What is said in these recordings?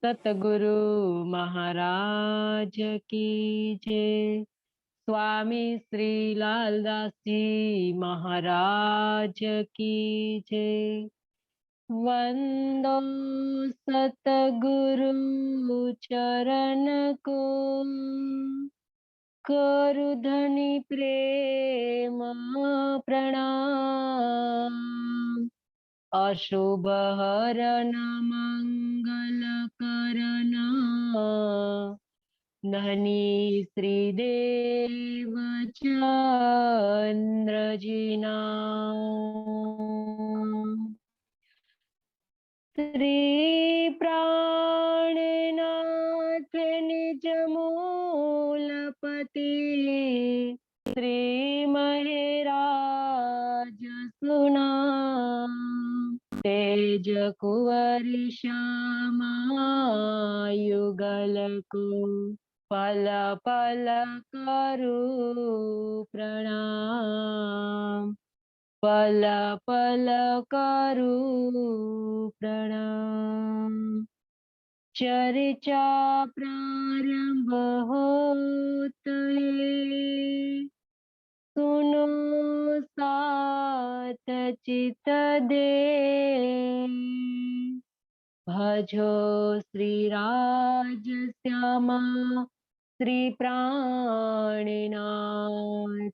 सतगुरु महाराज की जय। स्वामी श्री लालदास जी महाराज की जय। वंदो सतगुरु चरण को, करु धनि प्रेम प्रणाम। अशुभ हरन मंगल करन, धनी श्रीदेव चंद्र जी नाम। श्री प्राणनाथ निज मूलपति, श्री महराज सुनाम। तेज कुंवर श्यामा युगल को, पल पल करू प्रणाम। पल पल करू प्रणाम। चर्चा प्रारंभ होत है, सुनो साथ चित दे। भजो श्री राज श्यामा श्री प्राणनाथ,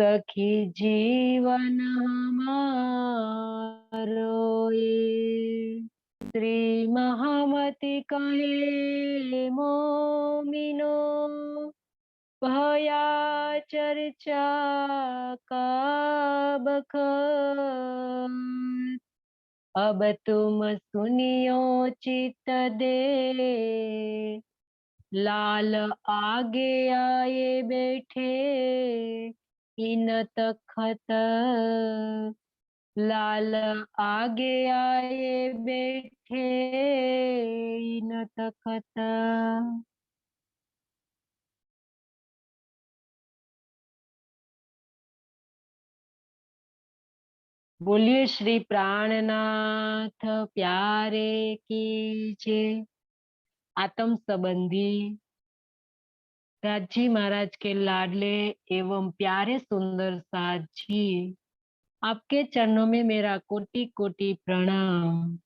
सखी जीवन हमारो ये। श्री महामति कहे मोमिनो, भया चर्चा का बखान। अब तुम सुनियो चित दे, लाल आगे आए बैठे इन तखत। लाल आगे आए बैठे इन तखत। बोलिए श्री प्राणनाथ प्यारे की जय। आत्म संबंधी राजी महाराज के लाडले एवं प्यारे सुंदर साथ जी, आपके चरणों में मेरा कोटि कोटि प्रणाम।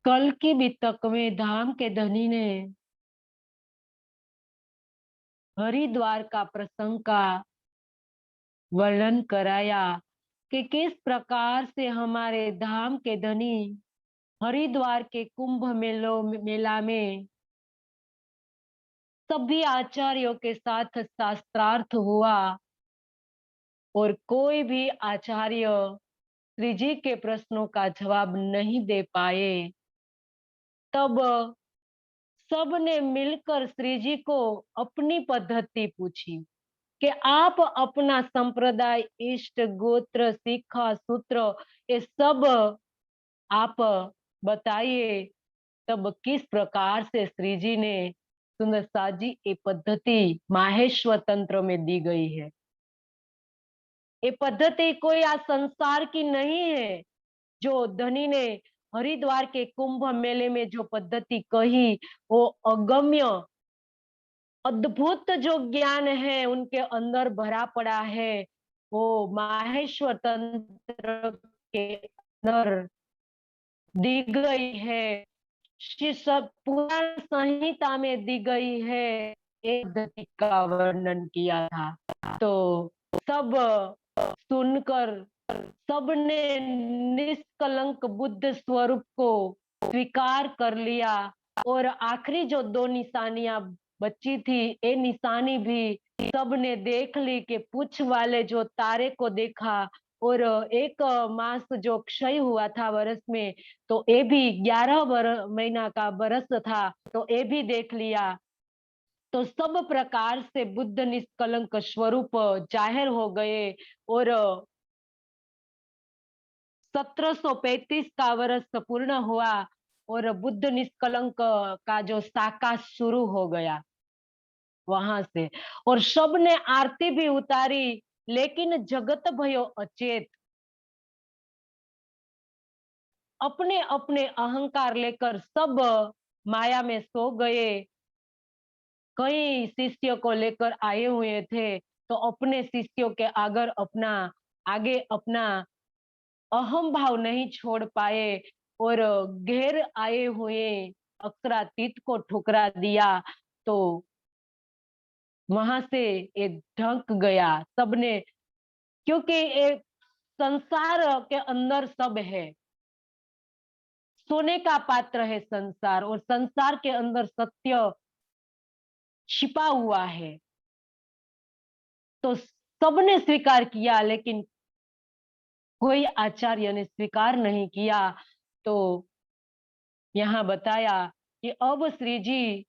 कल की बितक में धाम के धनी ने हरिद्वार का प्रसंग का वर्णन कराया कि किस प्रकार से हमारे धाम के धनी हरिद्वार के कुंभ मेला में सभी आचार्यों के साथ शास्त्रार्थ हुआ और कोई भी आचार्य श्री जी के प्रश्नों का जवाब नहीं दे पाए। तब सबने मिलकर श्री जी को अपनी पद्धति पूछी कि आप अपना संप्रदाय, इष्ट, गोत्र, शिखा, सूत्र ये सब आप बताइए। तब किस प्रकार से श्री जी ने सुंदर साथ जी ये पद्धति माहेश्वर तंत्र में दी गई है। ये पद्धति कोई आज संसार की नहीं है। जो धनी ने हरिद्वार के कुंभ मेले में जो पद्धति कही, वो अगम्य अद्भुत जो ज्ञान है उनके अंदर भरा पड़ा है, वो माहेश्वर तंत्र के अंदर दी गई है। सब पुराण संहिता में दी गई है। एक पद्धति का वर्णन किया था। तो सब सुनकर सबने निष्कलंक बुद्ध स्वरूप को स्वीकार कर लिया। और आखिरी जो दो निशानियां बची थी, ये निशानी भी सबने देख ली कि पूछ वाले जो तारे को देखा और एक मास जो क्षय हुआ था वर्ष में, तो ये भी 11 महीना का बरस था, तो ये भी देख लिया। तो सब प्रकार से बुद्ध निष्कलंक स्वरूप जाहिर हो गए और 1735 का वर्ष पूर्ण हुआ और बुद्ध निष्कलंक का जो शाखा शुरू हो गया वहां से। और सबने आरती भी उतारी, लेकिन जगत भयो अचेत। अपने अपने अहंकार लेकर सब माया में सो गए। कई शिष्य को लेकर आए हुए थे, तो अपने शिष्यों के आगे अपना अहम भाव नहीं छोड़ पाए और घेर आए हुए अक्षरातीत को ठुकरा दिया। तो वहां से ये ढक गया सबने, क्योंकि एक संसार के अंदर सब है। सोने का पात्र है संसार, और संसार के अंदर सत्य छिपा हुआ है। तो सबने स्वीकार किया, लेकिन कोई आचार्य ने स्वीकार नहीं किया। तो यहाँ बताया कि अब श्री जी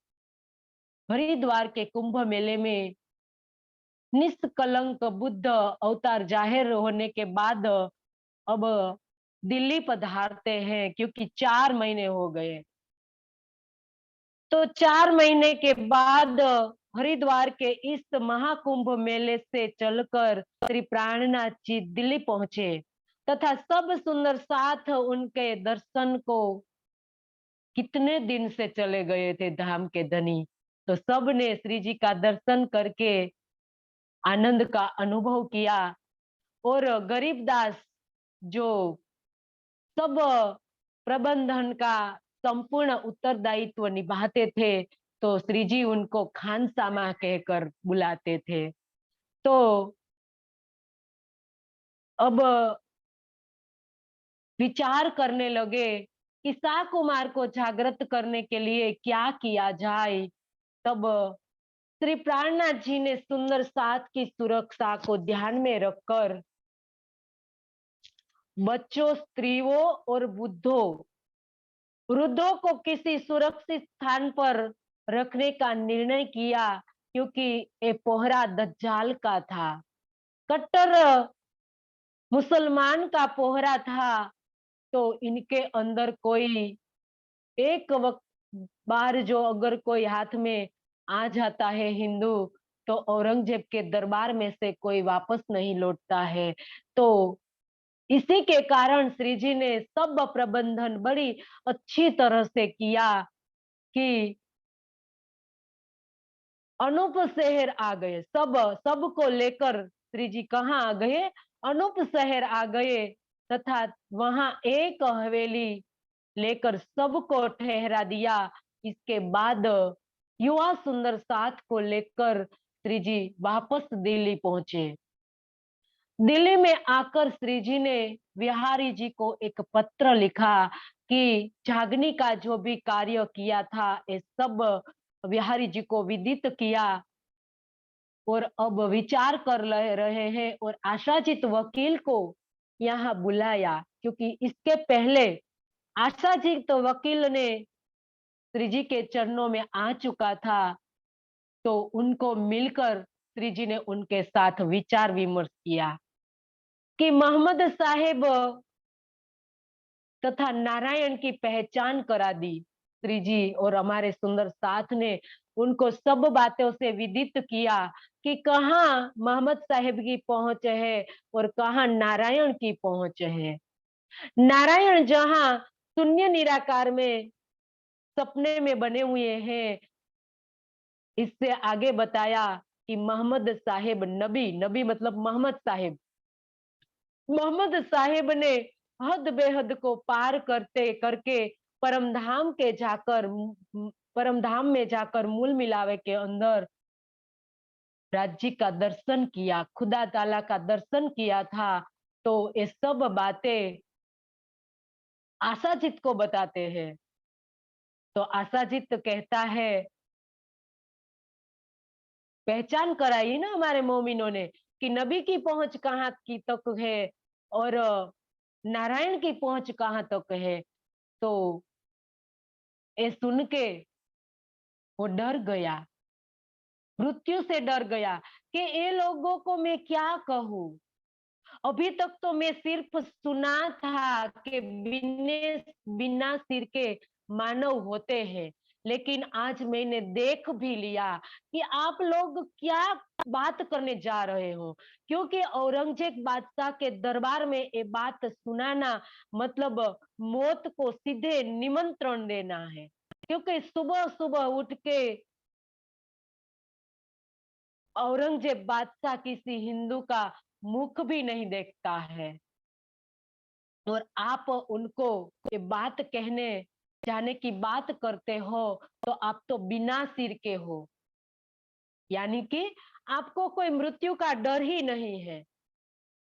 हरिद्वार के कुंभ मेले में निष्कलंक बुद्ध अवतार जाहिर होने के बाद अब दिल्ली पधारते हैं, क्योंकि 4 महीने हो गए। तो 4 महीने के बाद हरिद्वार के इस महाकुंभ मेले से चलकर श्री प्राणनाथ जी दिल्ली पहुंचे, तथा सब सुंदर साथ उनके दर्शन को कितने दिन से चले गए थे धाम के धनी। तो सब ने श्री जी का दर्शन करके आनंद का अनुभव किया। और गरीबदास जो सब प्रबंधन का संपूर्ण उत्तरदायित्व निभाते थे, तो श्री जी उनको खानसामा कहकर बुलाते थे। तो अब विचार करने लगे कि साकुमार को जागृत करने के लिए क्या किया जाए। तब श्री प्राणनाथ जी ने सुंदर साथ की सुरक्षा को ध्यान में रखकर बच्चों, स्त्रियों और वृद्धों को किसी सुरक्षित स्थान पर रखने का निर्णय किया, क्योंकि ये पोहरा दज्जाल का था, कट्टर मुसलमान का पोहरा था। तो इनके अंदर कोई एक वक्त बार जो अगर कोई हाथ में आ जाता है हिंदू, तो औरंगजेब के दरबार में से कोई वापस नहीं लौटता है। तो इसी के कारण श्री जी ने सब प्रबंधन बड़ी अच्छी तरह से किया कि अनूप शहर आ गए। सबको लेकर श्री जी कहाँ आ गए? अनूप शहर आ गए, तथा वहां एक हवेली लेकर सबको ठहरा दिया। इसके बाद युवा सुंदर साथ को लेकर श्री जी वापस दिल्ली पहुंचे। दिल्ली में आकर श्री जी ने बिहारी जी को एक पत्र लिखा कि झागनी का जो भी कार्य किया था ये सब बिहारी जी को विदित किया, और अब विचार कर रहे हैं, और आशाजीत वकील को यहाँ बुलाया, क्योंकि इसके पहले आशाजीत वकील ने श्री जी के चरणों में आ चुका था। तो उनको मिलकर श्री जी ने उनके साथ विचार विमर्श किया कि मोहम्मद साहेब तथा नारायण की पहचान करा दी श्री जी, और हमारे सुंदर साथ ने उनको सब बातों से विदित किया कि कहाँ मोहम्मद साहेब की पहुंच है और कहाँ नारायण की पहुंच है। नारायण जहाँ शून्य निराकार में सपने में बने हुए हैं, इससे आगे बताया कि मोहम्मद साहेब नबी, नबी मतलब मोहम्मद साहेब, मोहम्मद साहेब ने हद बेहद को पार करते करके परम धाम में जाकर मूल मिलावे के अंदर राज्य का दर्शन किया, खुदा ताला का दर्शन किया था। तो ये सब बातें आशाजीत को बताते हैं। तो आशाजीत कहता है, पहचान कराई ना हमारे मोमिनों ने कि नबी की पहुंच कहाँ की तक है और नारायण की पहुंच कहाँ तक है। तो ये सुन के वो डर गया, मृत्यु से डर गया कि ये लोगों को मैं क्या कहूं। अभी तक तो मैं सिर्फ सुना था कि बिना सिर के मानव होते हैं, लेकिन आज मैंने देख भी लिया कि आप लोग क्या बात करने जा रहे हो, क्योंकि औरंगजेब बादशाह के दरबार में ये बात सुनाना मतलब मौत को सीधे निमंत्रण देना है। क्योंकि सुबह सुबह उठ के औरंगजेब बादशाह किसी हिंदू का मुख भी नहीं देखता है, और आप उनको ये बात कहने जाने की बात करते हो, तो आप तो बिना सिर के हो। यानी कि आपको कोई मृत्यु का डर ही नहीं है।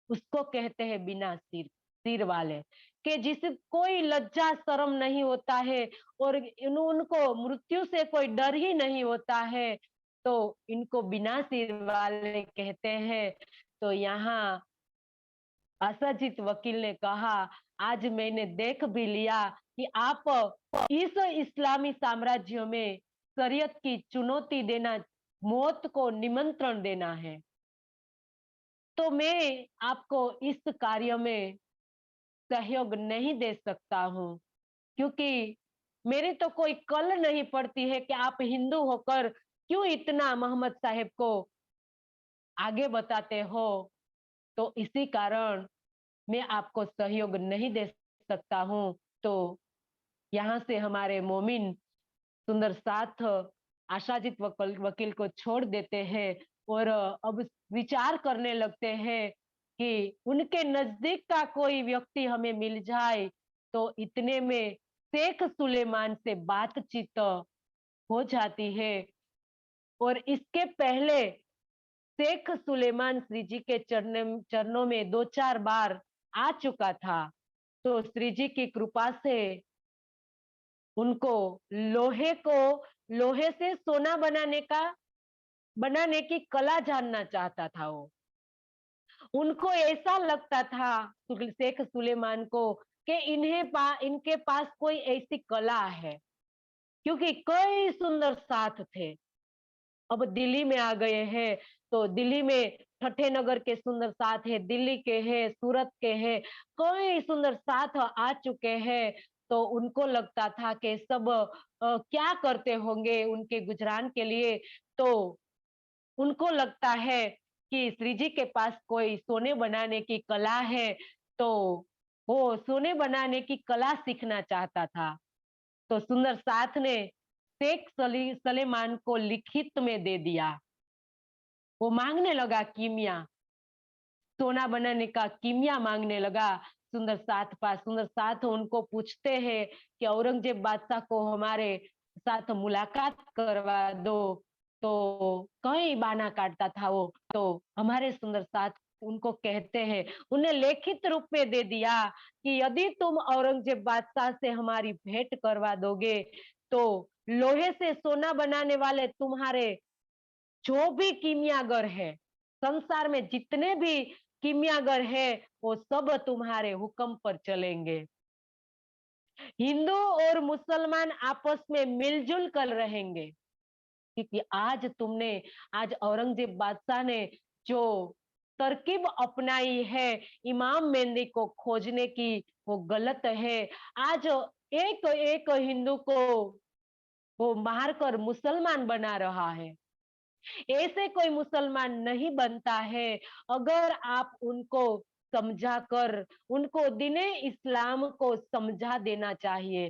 उसको कहते हैं बिना सिर, सिर वाले, कि जिसे कोई लज्जा शर्म नहीं होता है और उनको मृत्यु से कोई डर ही नहीं होता है, तो इनको बिना सिर वाले कहते हैं। तो यहाँ असजित वकील ने कहा, आज मैंने देख भी लिया कि आप इस इस्लामी साम्राज्य में शरीयत की चुनौती देना, मौत को निमंत्रण देना है, तो मैं आपको इस कार्य में सहयोग नहीं दे सकता हूँ, क्योंकि मेरी तो कोई कल नहीं पड़ती है कि आप हिंदू होकर क्यों इतना मोहम्मद साहेब को आगे बताते हो। तो इसी कारण मैं आपको सहयोग नहीं दे सकता हूँ। तो यहाँ से हमारे मोमिन सुंदर साथ आशाजीत वकील को छोड़ देते हैं, और अब विचार करने लगते हैं कि उनके नजदीक का कोई व्यक्ति हमें मिल जाए तो इतने में शेख सुलेमान से बातचीत हो जाती है। और इसके पहले शेख सुलेमान श्री जी के चरणों में दो चार बार आ चुका था। तो श्री जी की कृपा से उनको लोहे से सोना बनाने की कला जानना चाहता था वो। उनको ऐसा लगता था शेख सुलेमान को कि इनके पास कोई ऐसी कला है, क्योंकि कई सुंदर साथ थे। अब दिल्ली में आ गए हैं, तो दिल्ली में ठट्ठे नगर के सुंदर साथ है, दिल्ली के हैं, सूरत के हैं, कई सुंदर साथ आ चुके हैं। तो उनको लगता था कि सब क्या करते होंगे उनके गुजरान के लिए। तो उनको लगता है कि श्री जी के पास कोई सोने बनाने की कला है, तो वो सोने बनाने की कला सीखना चाहता था। तो सुंदर साथ ने शेख सलेमान को लिखित में दे दिया। वो मांगने लगा कीमिया, सोना बनाने का कीमिया मांगने लगा सुंदर साथ पास। सुंदर साथ उनको पूछते हैं कि औरंगजेब बादशाह को हमारे साथ मुलाकात करवा दो। तो कई बहाना काटता था वो। तो हमारे सुंदर साथ उनको कहते हैं, उन्हें लिखित रूप में दे दिया कि यदि तुम औरंगजेब बादशाह से हमारी भेंट करवा दोगे, तो लोहे से सोना बनाने वाले तुम्हारे जो भी कीमियागर है, संसार में जितने भी कीमियागर है, वो सब तुम्हारे हुक्म पर चलेंगे। हिंदू और मुसलमान आपस में मिलजुल कर रहेंगे, क्योंकि आज औरंगजेब बादशाह ने जो तरकीब अपनाई है इमाम मेहंदी को खोजने की, वो गलत है। आज एक एक हिंदू को वो मारकर मुसलमान बना रहा है। ऐसे कोई मुसलमान नहीं बनता है। अगर आप उनको समझा कर उनको दीने इस्लाम को समझा देना चाहिए,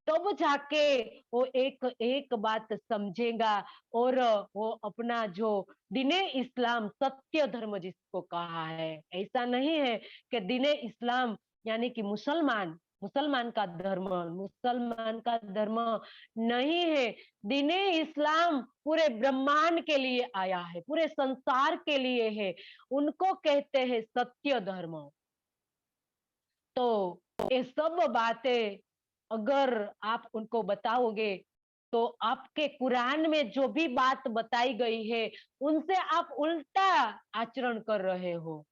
तब जाके वो एक एक बात समझेगा, और वो अपना जो दीने इस्लाम सत्य धर्म जिसको कहा है, ऐसा नहीं है कि दीने इस्लाम यानी कि मुसलमान का धर्म नहीं है। दीने इस्लाम पूरे ब्रह्मांड के लिए आया है, पूरे संसार के लिए है। उनको कहते हैं सत्य धर्म। तो ये सब बातें अगर आप उनको बताओगे, तो आपके कुरान में जो भी बात बताई गई है उनसे आप उल्टा आचरण कर रहे हो।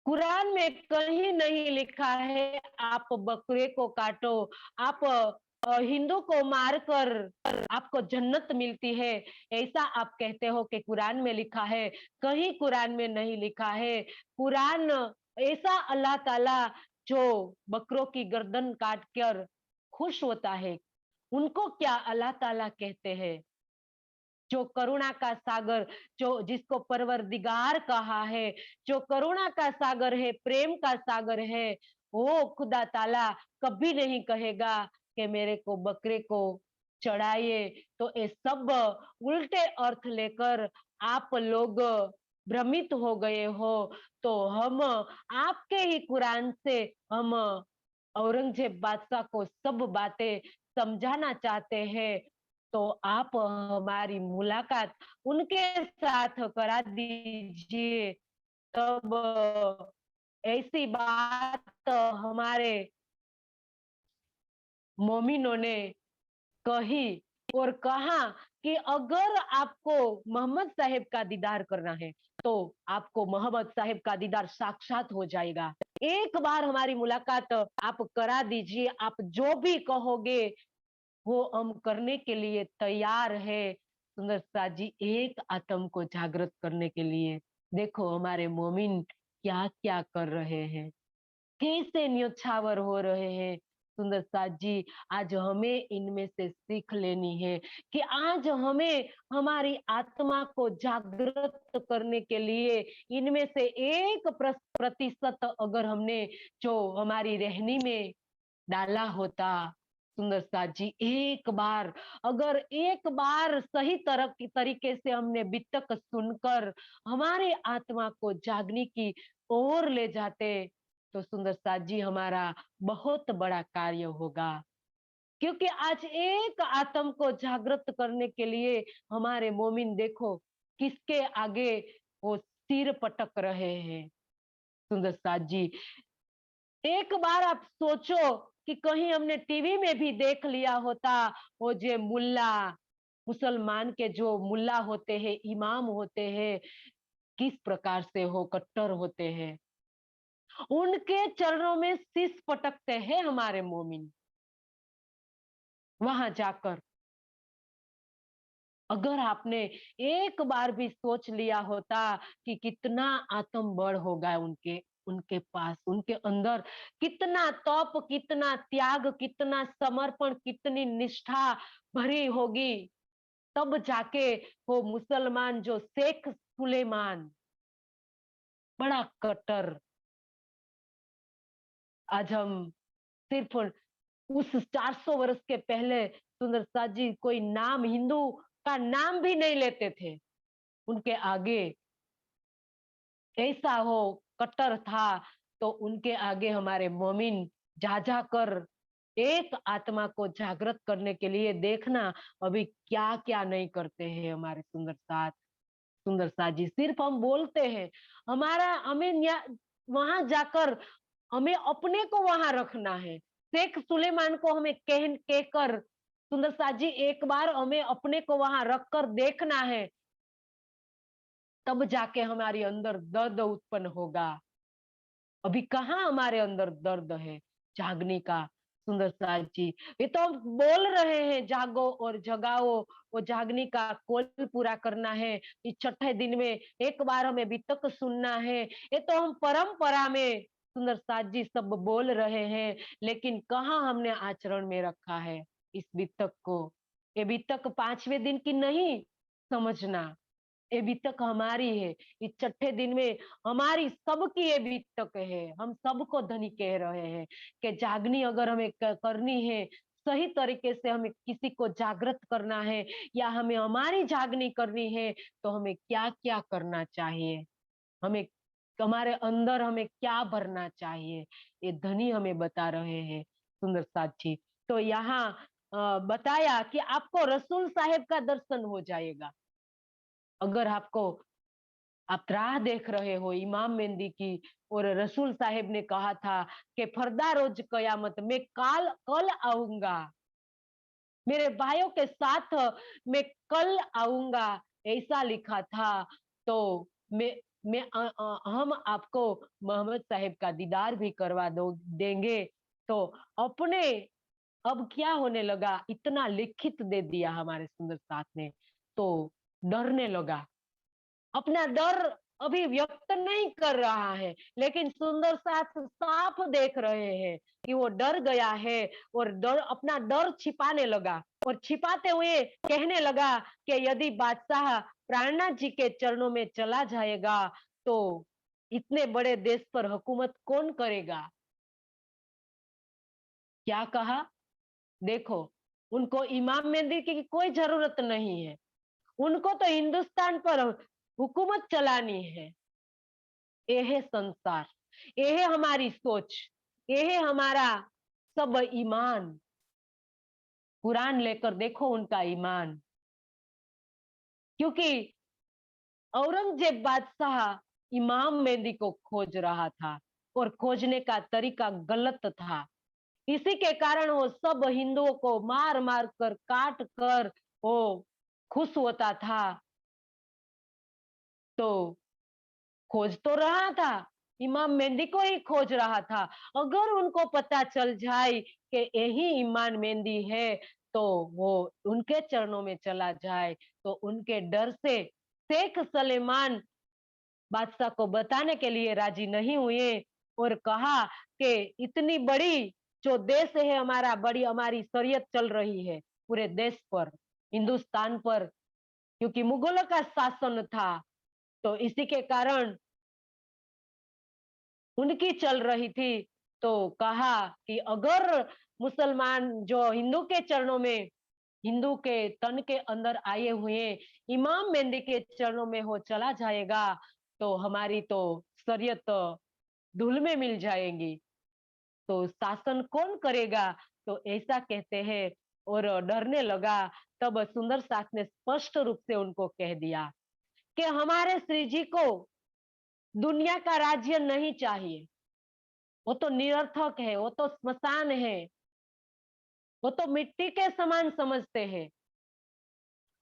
कुरान में कहीं नहीं लिखा है आप बकरे को काटो, आप हिंदू को मारकर आपको जन्नत मिलती है, ऐसा आप कहते हो कि कुरान में लिखा है। कहीं कुरान में नहीं लिखा है। कुरान ऐसा अल्लाह ताला जो बकरों की गर्दन काट कर खुश होता है, उनको क्या अल्लाह ताला कहते हैं? जो करुणा का सागर, जो जिसको परवरदिगार कहा है, जो करुणा का सागर है, प्रेम का सागर है, वो खुदा ताला कभी नहीं कहेगा कि मेरे को बकरे को चढ़ाइए। तो ये सब उल्टे अर्थ लेकर आप लोग भ्रमित हो गए हो। तो हम आपके ही कुरान से हम औरंगजेब बादशाह को सब बातें समझाना चाहते हैं। तो आप हमारी मुलाकात उनके साथ करा दीजिए। तब ऐसी बात हमारे मोमिनों ने कही और कहा कि अगर आपको मोहम्मद साहेब का दीदार करना है, तो आपको मोहम्मद साहेब का दीदार साक्षात हो जाएगा। एक बार हमारी मुलाकात आप करा दीजिए, आप जो भी कहोगे वो हम करने के लिए तैयार है। सुंदर सा जी एक आत्म को जागृत करने के लिए देखो हमारे मोमिन क्या क्या कर रहे हैं, कैसे न्योछावर हो रहे हैं। सुंदर साथ जी आज हमें इनमें से सीख लेनी है कि आज हमें हमारी आत्मा को जागृत करने के लिए इनमें से 1% अगर हमने जो हमारी रहनी में डाला होता। सुंदर साथ जी एक बार, अगर एक बार सही तरह की तरीके से हमने बितक सुनकर हमारे आत्मा को जागने की ओर ले जाते, तो सुंदर साथ जी हमारा बहुत बड़ा कार्य होगा। क्योंकि आज एक आत्म को जागृत करने के लिए हमारे मोमिन देखो किसके आगे वो सिर पटक रहे हैं। सुंदर साथ जी एक बार आप सोचो कि कहीं हमने टीवी में भी देख लिया होता, वो जो मुल्ला, मुसलमान के जो मुल्ला होते हैं, इमाम होते हैं, किस प्रकार से हो कट्टर होते हैं। उनके चरणों में शीश पटकते हैं हमारे मोमिन। वहां जाकर अगर आपने एक बार भी सोच लिया होता कि कितना आत्म बल होगा उनके उनके पास, उनके अंदर कितना तप, कितना त्याग, कितना समर्पण, कितनी निष्ठा भरी होगी, तब जाके वो मुसलमान जो शेख सुलेमान बड़ा कट्टर, आज हम सिर्फ उस 400 वर्ष के पहले सुंदर साथ जी कोई नाम हिंदू का नाम भी नहीं लेते थे। उनके आगे ऐसा हो कट्टर था, तो उनके आगे हमारे मोमिन जा जाकर एक आत्मा को जागृत करने के लिए देखना अभी क्या क्या नहीं करते हैं हमारे सुंदर साथ जी। सिर्फ हम बोलते हैं, हमारा हमें वहां जाकर हमें अपने को वहां रखना है। शेख सुलेमान को हमें कहकर सुंदर साथ जी एक बार हमें अपने को वहां रखकर देखना है, तब जाके हमारे अंदर दर्द उत्पन्न होगा। अभी कहाँ हमारे अंदर दर्द है जागने का। सुंदर साथ जी ये तो हम बोल रहे हैं जागो और जगाओ, वो जागने का कोल पूरा करना है। इस छठे दिन में एक बार हमें बितक सुनना है, ये तो हम परंपरा में सुंदर साथ जी सब बोल रहे हैं, लेकिन कहाँ हमने आचरण में रखा है इस बितक को। ये बितक 5वें दिन की नहीं समझना, ये बीतक हमारी है। इस छठे दिन में हमारी सबकी ये बीतक है। हम सबको धनी कह रहे हैं कि जागनी अगर हमें करनी है, सही तरीके से हमें किसी को जागृत करना है या हमें हमारी जागनी करनी है, तो हमें क्या क्या करना चाहिए, हमें हमारे अंदर हमें क्या भरना चाहिए, ये धनी हमें बता रहे हैं सुंदर साथ जी। तो यहाँ बताया कि आपको रसूल साहेब का दर्शन हो जाएगा। अगर आपको आप राह देख रहे हो इमाम मेहंदी की, और रसूल साहेब ने कहा था कि फरदा रोज कयामत में कल आऊंगा, मेरे भाइयों के साथ मैं कल आऊंगा, ऐसा लिखा था। तो हम आपको मोहम्मद साहेब का दीदार भी करवा देंगे। तो अपने अब क्या होने लगा, इतना लिखित दे दिया हमारे सुंदर साथ ने, तो डरने लगा। अपना डर अभी व्यक्त नहीं कर रहा है, लेकिन सुंदर साथ साफ देख रहे हैं कि वो डर गया है और डर अपना डर छिपाने लगा। और छिपाते हुए कहने लगा कि यदि बादशाह प्राणनाथ जी के चरणों में चला जाएगा तो इतने बड़े देश पर हुकूमत कौन करेगा। क्या कहा? देखो, उनको इमाम मेहंदी की कोई जरूरत नहीं है, उनको तो हिंदुस्तान पर हुकूमत चलानी है। ये है संसार, ये है हमारी सोच, ये है हमारा सब ईमान। कुरान लेकर देखो उनका ईमान। क्योंकि औरंगजेब बादशाह इमाम मेहंदी को खोज रहा था और खोजने का तरीका गलत था। इसी के कारण वो सब हिंदुओं को मार मार कर काट कर वो खुश होता था। तो खोज तो रहा था, इमाम मेहंदी को ही खोज रहा था। अगर उनको पता चल जाए कि यही इमाम मेहंदी है तो वो उनके चरणों में चला जाए, तो उनके डर से शेख सलेमान बादशाह को बताने के लिए राजी नहीं हुए और कहा कि इतनी बड़ी जो देश है हमारा, बड़ी हमारी शरीयत चल रही है पूरे देश पर, हिंदुस्तान पर, क्योंकि मुगलों का शासन था, तो इसी के कारण उनकी चल रही थी। तो कहा कि अगर मुसलमान जो हिंदू के चरणों में, हिंदू के तन के अंदर आए हुए इमाम मेहंदी के चरणों में हो चला जाएगा तो हमारी तो शरीयत धूल में मिल जाएगी, तो शासन कौन करेगा। तो ऐसा कहते हैं और डरने लगा। तब सुंदर सास ने स्पष्ट रूप से उनको कह दिया कि हमारे श्री जी को दुनिया का राज्य नहीं चाहिए, वो तो निरर्थक है, वो तो स्मशान है, वो तो मिट्टी के समान समझते हैं।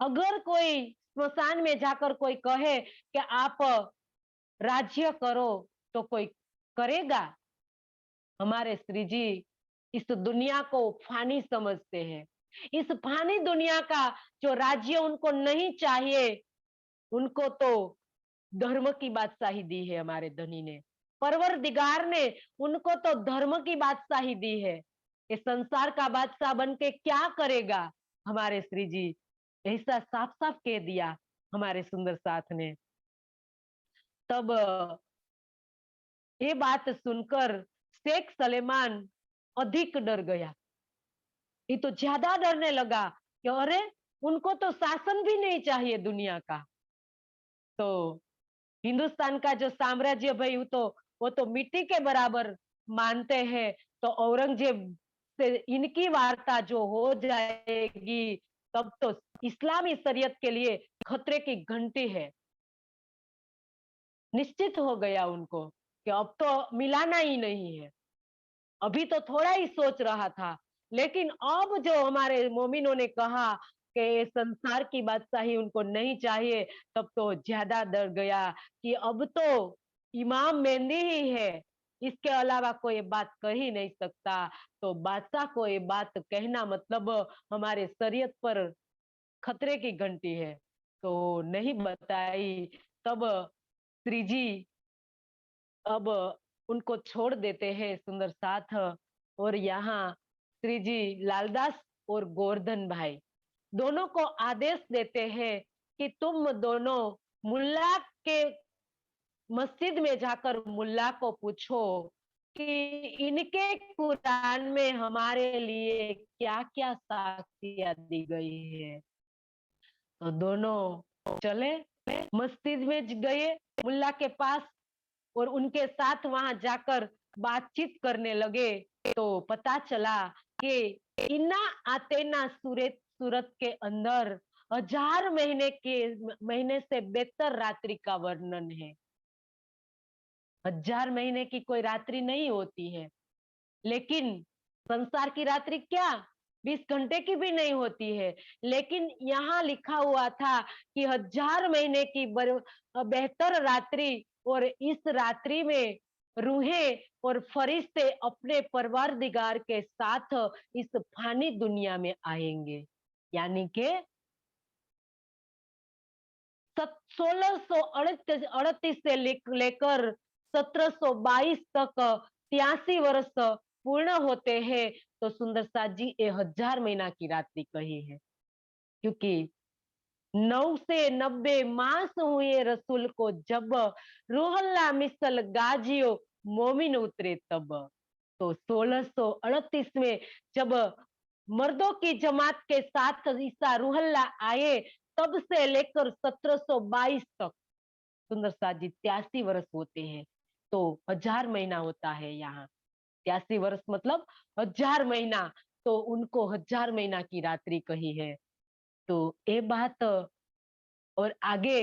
अगर कोई स्मशान में जाकर कोई कहे कि आप राज्य करो तो कोई करेगा। हमारे श्री जी इस दुनिया को फानी समझते हैं। इस फानी दुनिया का जो राज्य उनको नहीं चाहिए, उनको तो धर्म की बादशाही दी है हमारे धनी ने। परवरदिगार ने उनको तो धर्म की बादशाही दी है। इस संसार का बादशाह बन के क्या करेगा हमारे श्री जी, ऐसा साफ साफ कह दिया हमारे सुंदर साथ ने। तब ये बात सुनकर शेख सलेमान अधिक डर गया। ये तो ज्यादा डरने लगा कि अरे उनको तो शासन भी नहीं चाहिए दुनिया का। तो हिंदुस्तान का जो साम्राज्य भाई वो तो मिट्टी के बराबर मानते हैं। तो औरंगजेब से इनकी वार्ता जो हो जाएगी तब तो इस्लामी शरीयत के लिए खतरे की घंटी है। निश्चित हो गया उनको कि अब तो मिलाना ही नहीं है। अभी तो थोड़ा ही सोच रहा था, लेकिन अब जो हमारे मोमिनों ने कहा कि संसार की बादशाही उनको नहीं चाहिए, तब तो ज्यादा डर गया कि अब तो इमाम मेहंदी ही है, इसके अलावा कोई बात कह ही नहीं सकता। तो बादशाह को ये बात कहना मतलब हमारे शरीयत पर खतरे की घंटी है, तो नहीं बताई। तब श्री जी अब उनको छोड़ देते हैं सुंदर साथ। और यहाँ श्री जी लालदास और गोवर्धन भाई दोनों को आदेश देते हैं कि तुम दोनों मुल्ला के मस्जिद में जाकर मुल्ला को पूछो कि इनके कुरान में हमारे लिए क्या क्या साक्ष्य दी गई है। तो दोनों चले, मस्जिद में गए मुल्ला के पास और उनके साथ वहां जाकर बातचीत करने लगे। तो पता चला कि इन्ना आतेना सूरत सूरत के अंदर 1000 महीने से बेहतर रात्रि का वर्णन है। 1000 महीने की कोई रात्रि नहीं होती है, लेकिन संसार की रात्रि क्या 20 घंटे की भी नहीं होती है। लेकिन यहाँ लिखा हुआ था कि 1000 महीने की बेहतर रात्रि, और इस रात्रि में रूहें और फरिश्ते अपने परवरदिगार के साथ इस फानी दुनिया में आएंगे। यानी कि 1638 से लेकर 1722 तक 83 वर्ष पूर्ण होते हैं तो सुंदर साथ जी ये 1000 महीना की रात्रि कही है, क्योंकि 9 से 90 मास हुए रसूल को जब रूहल्ला मिसल गाजियो मोमिन उतरे तब। तो 1638 में जब मर्दों की जमात के साथ ईसा रूहल्ला आए तब से लेकर 1722 तक सुंदर साथ जी 83 वर्ष होते हैं। तो 1000 महीना होता है यहाँ, 83 वर्ष मतलब 1000 महीना, तो उनको 1000 महीना की रात्रि कही है। तो ये बात, और आगे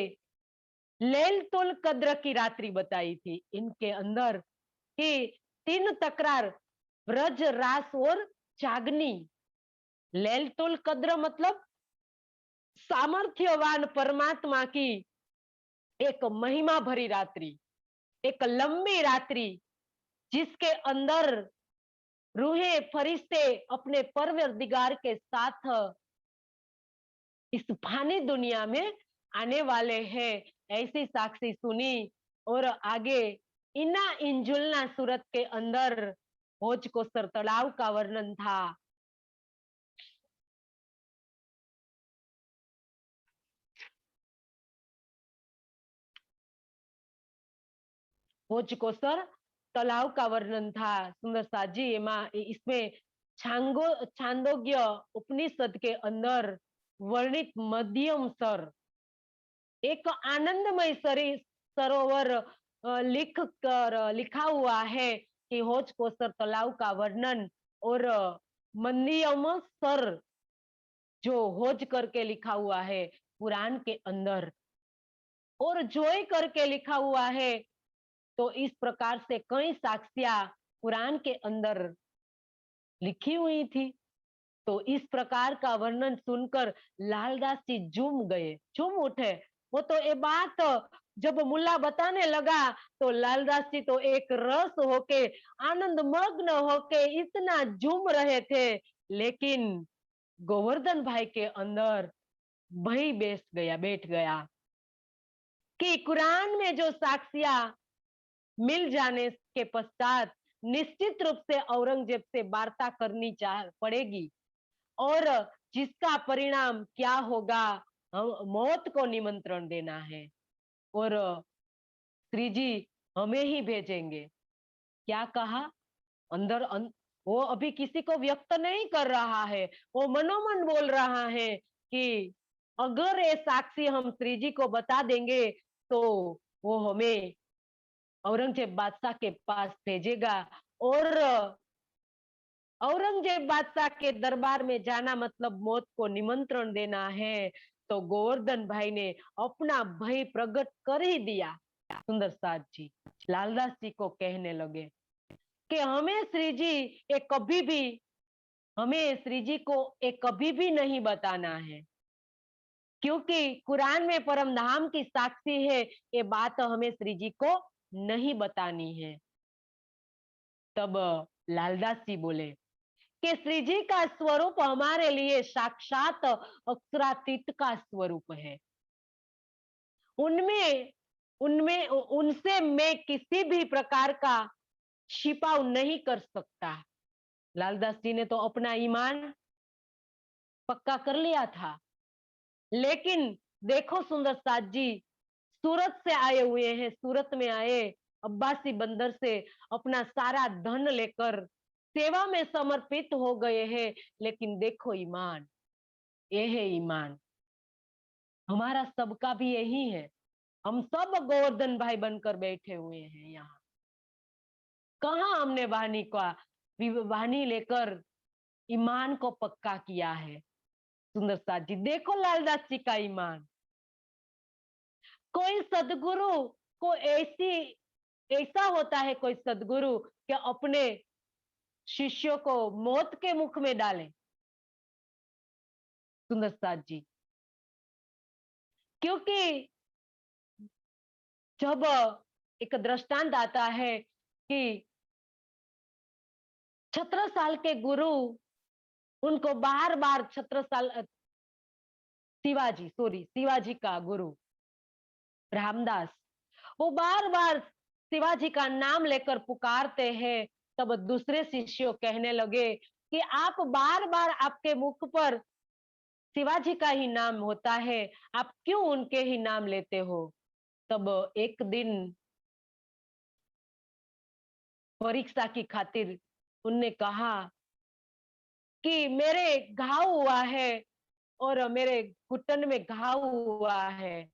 लैलतुल कद्र की रात्रि बताई थी इनके अंदर कि 3 तकरार ब्रज रास और जागनी। लैलतुल कद्र मतलब सामर्थ्यवान परमात्मा की एक महिमा भरी रात्रि, एक लंबी रात्रि जिसके अंदर रूहे फरिश्ते अपने परवरदिगार के साथ इस फानी दुनिया में आने वाले हैं, ऐसी साक्षी सुनी। और आगे इना इंजुलना सूरत के अंदर होज कोसर तालाब का वर्णन था। होज कोसर तालाब का वर्णन था सुंदर साथ जी। इसमें छांदोग्य उपनिषद के अंदर वर्णित मध्यम सर एक आनंदमय सरोवर लिखा हुआ है कि होज कोसर तालाब का वर्णन, और मंदियम सर जो होज करके लिखा हुआ है कुरान के अंदर, और जोय करके लिखा हुआ है। तो इस प्रकार से कई साक्ष्या कुरान के अंदर लिखी हुई थी। तो इस प्रकार का वर्णन सुनकर लालदास जी झूम उठे। वो तो ये बात जब मुल्ला बताने लगा तो लालदास जी तो एक रस होके आनंद मग्न होके इतना झूम रहे थे, लेकिन गोवर्धन भाई के अंदर वही बैठ गया कि कुरान में जो साक्ष्या मिल जाने के पश्चात निश्चित रूप से औरंगजेब से वार्ता करनी पड़ेगी, और जिसका परिणाम क्या होगा, हम मौत को निमंत्रण देना है और श्री जी हमें ही भेजेंगे। क्या कहा वो अभी किसी को व्यक्त नहीं कर रहा है, वो मनोमन बोल रहा है कि अगर ये साक्षी हम श्री जी को बता देंगे तो वो हमें औरंगजेब बादशाह के पास भेजेगा, और औरंगजेब बादशाह के दरबार में जाना मतलब मौत को निमंत्रण देना है। तो गोवर्धन भाई ने अपना भय प्रकट कर ही दिया। सुंदर साथ जी लालदास जी को कहने लगे कि हमें श्री जी को एक कभी भी नहीं बताना है, क्योंकि कुरान में परम धाम की साक्षी है, ये बात हमें श्री जी को नहीं बतानी है। तब लालदास जी बोले कि श्री जी का स्वरूप हमारे लिए साक्षात अक्षरातीत का स्वरूप है। उनमें उनमें उनसे मैं किसी भी प्रकार का छिपाव नहीं कर सकता। लालदास जी ने तो अपना ईमान पक्का कर लिया था, लेकिन देखो सुंदर साथ जी सूरत से आए हुए हैं, सूरत में आए अब्बासी बंदर से अपना सारा धन लेकर सेवा में समर्पित हो गए हैं, लेकिन देखो ईमान, ये है ईमान। हमारा सबका भी यही है, हम सब गोवर्धन भाई बनकर बैठे हुए हैं यहाँ। कहाँ हमने वाहनी लेकर ईमान को पक्का किया है। सुंदर साथ जी देखो लालदास जी का ईमान। कोई सदगुरु को ऐसा होता है, कोई सदगुरु कि अपने शिष्यों को मौत के मुख में डाले। सुंदर साथ जी क्योंकि जब एक दृष्टांत आता है कि 17 साल के गुरु उनको बार बार 17 साल शिवाजी का गुरु रामदास, वो बार बार शिवाजी का नाम लेकर पुकारते हैं, तब दूसरे शिष्य कहने लगे कि आप बार बार आपके मुख पर शिवाजी का ही नाम होता है, आप क्यों उनके ही नाम लेते हो? तब एक दिन परीक्षा की खातिर उनने कहा कि मेरे घाव हुआ है और मेरे घुटन में घाव हुआ है,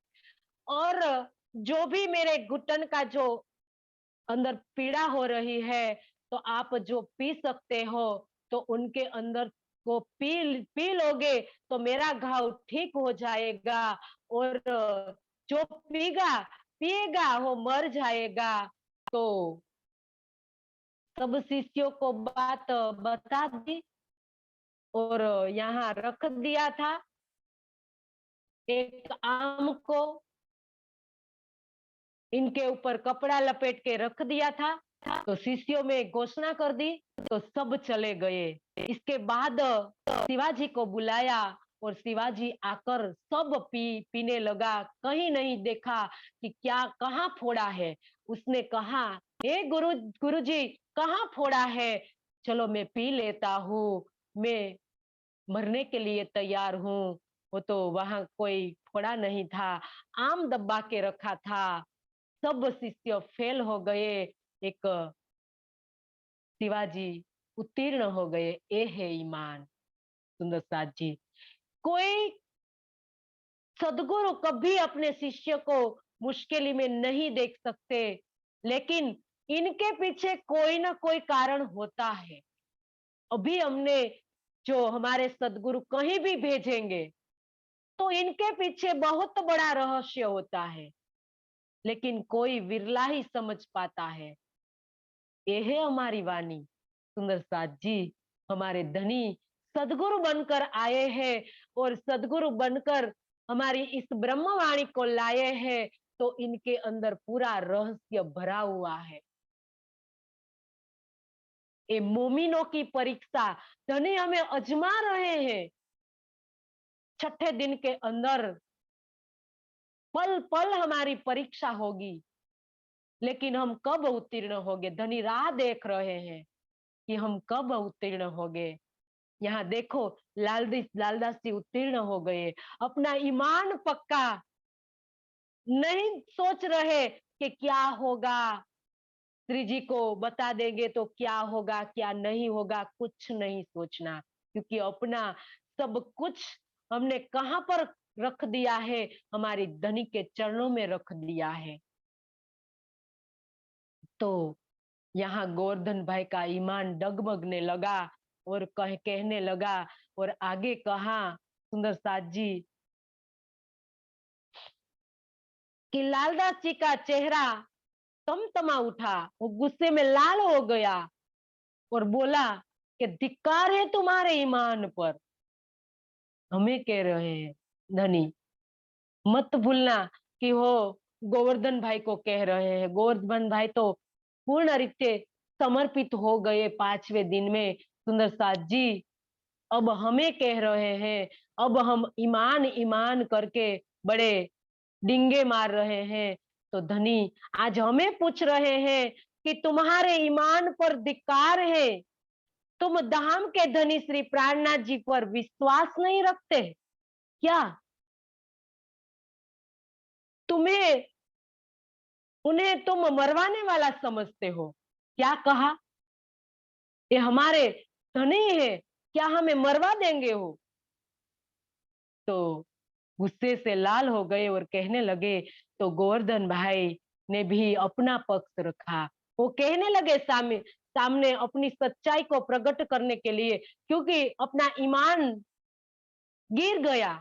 और जो भी मेरे घुटन का जो अंदर पीड़ा हो रही है, तो आप जो पी सकते हो तो उनके अंदर को पी पी लोगे तो मेरा घाव ठीक हो जाएगा, और जो पीगा पिएगा वो मर जाएगा। तो सब शिष्यों को बात बता दी और यहाँ रख दिया था एक आम को, इनके ऊपर कपड़ा लपेट के रख दिया था। तो शिष्यों में घोषणा कर दी तो सब चले गए। इसके बाद शिवाजी को बुलाया और शिवाजी आकर सब पीने लगा, कहीं नहीं देखा कि क्या कहाँ फोड़ा है। उसने कहा, हे गुरुजी कहाँ फोड़ा है, चलो मैं पी लेता हूँ, मैं मरने के लिए तैयार हूँ। वो तो वहां कोई फोड़ा नहीं था, आम दबा के रखा था। सब शिष्य फेल हो गए, एक शिवाजी उत्तीर्ण हो गए। ये है ईमान। सुंदर साथ जी, कोई सदगुरु कभी अपने शिष्य को मुश्किल में नहीं देख सकते, लेकिन इनके पीछे कोई ना कोई कारण होता है। अभी हमने जो हमारे सदगुरु कहीं भी भेजेंगे तो इनके पीछे बहुत बड़ा रहस्य होता है, लेकिन कोई विरला ही समझ पाता है। ये है हमारी वाणी। सुंदर साथ जी, हमारे धनी सदगुरु बनकर आए हैं और सदगुरु बनकर हमारी इस ब्रह्मवाणी को लाए हैं, तो इनके अंदर पूरा रहस्य भरा हुआ है। ये मोमिनों की परीक्षा धनी हमें अजमा रहे हैं। छठे दिन के अंदर पल पल हमारी परीक्षा होगी, लेकिन हम कब उत्तीर्ण होंगे? धनी राह देख रहे हैं कि हम कब उत्तीर्ण होंगे। यहाँ देखो, लालदास जी उत्तीर्ण हो गए, अपना ईमान पक्का, नहीं सोच रहे कि क्या होगा, श्री जी को बता देंगे तो क्या होगा क्या नहीं होगा, कुछ नहीं सोचना, क्योंकि अपना सब कुछ हमने कहां पर रख दिया है? हमारी धनी के चरणों में रख दिया है। तो यहाँ गोवर्धन भाई का ईमान डगमगने लगा और कहने लगा, और आगे कहा सुंदर साथ जी कि लालदास जी का चेहरा तमतमा उठा, वो गुस्से में लाल हो गया और बोला कि धिक्कार है तुम्हारे ईमान पर। हमें कह रहे हैं धनी, मत भूलना कि वो गोवर्धन भाई को कह रहे हैं। गोवर्धन भाई तो पूर्ण रीते समर्पित हो गए 5वें दिन में। सुंदर साथ जी अब हमें कह रहे हैं, अब हम ईमान ईमान करके बड़े डिंगे मार रहे हैं। तो धनी आज हमें पूछ रहे हैं कि तुम्हारे ईमान पर धिक्कार है, तुम धाम के धनी श्री प्राणनाथ जी पर विश्वास नहीं रखते क्या? तुम्हें उन्हें तुम मरवाने वाला समझते हो? क्या कहा? ये हमारे धनी है, क्या हमें मरवा देंगे हो? तो गुस्से से लाल हो गए और कहने लगे। तो गोवर्धन भाई ने भी अपना पक्ष रखा। वो कहने लगे सामने सामने अपनी सच्चाई को प्रकट करने के लिए, क्योंकि अपना ईमान गिर गया,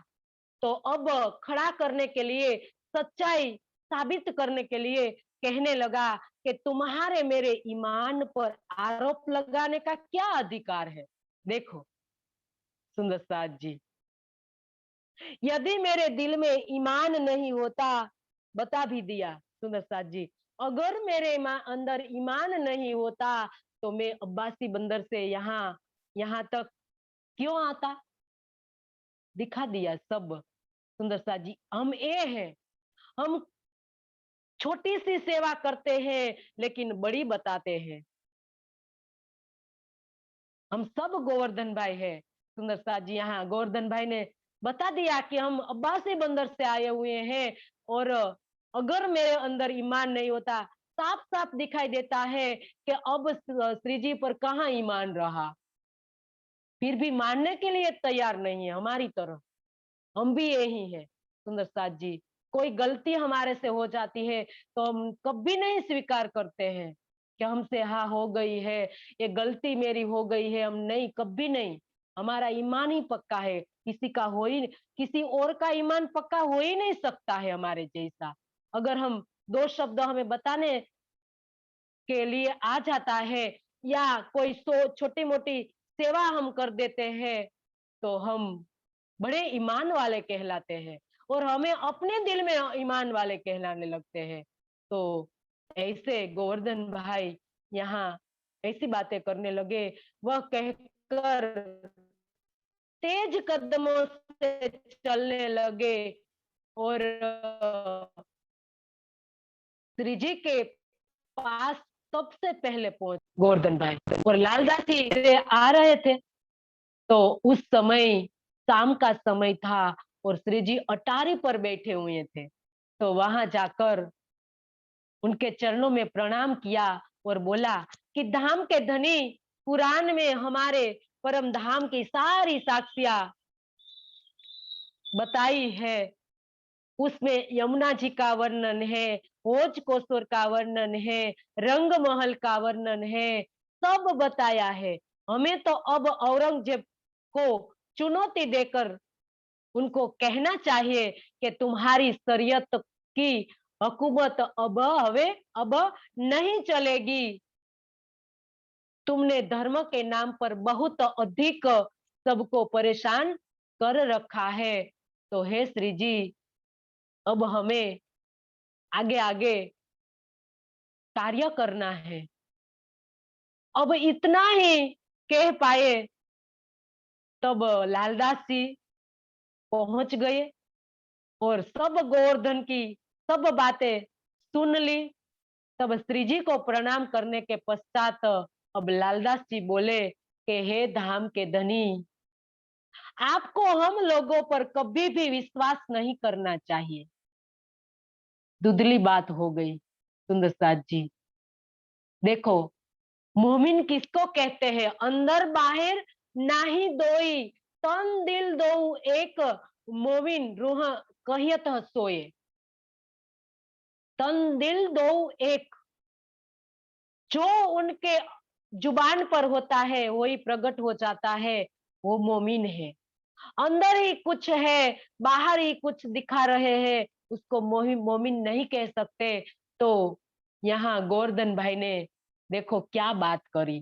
तो अब खड़ा करने के लिए, सच्चाई साबित करने के लिए कहने लगा कि तुम्हारे मेरे ईमान पर आरोप लगाने का क्या अधिकार है? देखो सुंदर साथ जी, यदि मेरे दिल में ईमान नहीं होता, बता भी दिया सुंदर साथ जी, अगर मेरे अंदर ईमान नहीं होता तो मैं अब्बासी बंदर से यहाँ तक क्यों आता? दिखा दिया सब। सुंदर साथ जी, हम ये है, हम छोटी सी सेवा करते हैं लेकिन बड़ी बताते हैं। हम सब गोवर्धन भाई है। सुंदर साथ जी यहाँ गोवर्धन भाई ने बता दिया कि हम अब्बासी बंदर से आए हुए हैं, और अगर मेरे अंदर ईमान नहीं होता, साफ साफ दिखाई देता है कि अब श्री जी पर कहाँ ईमान रहा, फिर भी मानने के लिए तैयार नहीं है हमारी तरह। हम भी यही है सुंदर साथ जी, कोई गलती हमारे से हो जाती है तो हम कभी नहीं स्वीकार करते हैं कि हमसे हाँ हो गई है, ये गलती मेरी हो गई है, हम नहीं, कभी नहीं। हमारा ईमान ही पक्का है, किसी का हो ही, किसी और का ईमान पक्का हो ही नहीं सकता है हमारे जैसा। अगर हम दो शब्द हमें बताने के लिए आ जाता है, या कोई छोटी मोटी सेवा हम कर देते हैं, तो हम बड़े ईमान वाले कहलाते हैं, और हमें अपने दिल में ईमान वाले कहलाने लगते हैं। तो ऐसे गोवर्धन भाई यहाँ ऐसी बातें करने लगे। वह कहकर तेज कदमों से चलने लगे, और श्री जी के पास सबसे पहले पहुंच गोवर्धन भाई, और लालदास जी आ रहे थे। तो उस समय शाम का समय था, और श्री जी अटारी पर बैठे हुए थे। तो वहां जाकर उनके चरणों में प्रणाम किया और बोला कि धाम के धनी, पुराण में हमारे परम धाम की सारी साक्षियां बताई है, उसमें यमुना जी का वर्णन है, भोज कोसोर का वर्णन है, रंग महल का वर्णन है, सब बताया है। हमें तो अब औरंगजेब को चुनौती देकर उनको कहना चाहिए कि तुम्हारी शरीयत की हुकूमत अब नहीं चलेगी। तुमने धर्म के नाम पर बहुत अधिक सबको परेशान कर रखा है। तो हे श्री जी, अब हमें आगे आगे कार्य करना है। अब इतना ही कह पाए, तब लालदास जी पहुंच गए और सब गोवर्धन की सब बातें सुन ली। तब श्री जी को प्रणाम करने के पश्चात अब लालदास जी बोले कि हे धाम के धनी, आपको हम लोगों पर कभी भी विश्वास नहीं करना चाहिए। धुंधली बात हो गई सुंदर साथ जी। देखो, मोमिन किसको कहते हैं? अंदर बाहर नाही दोई, तन दिल दो एक, मोमिन रूह कहियत सोए। तन दिल दो एक, जो उनके जुबान पर होता है वही प्रकट हो जाता है, वो मोमिन है। अंदर ही कुछ है, बाहर ही कुछ दिखा रहे हैं, उसको मोमिन नहीं कह सकते। तो यहाँ गोवर्धन भाई ने देखो क्या बात करी,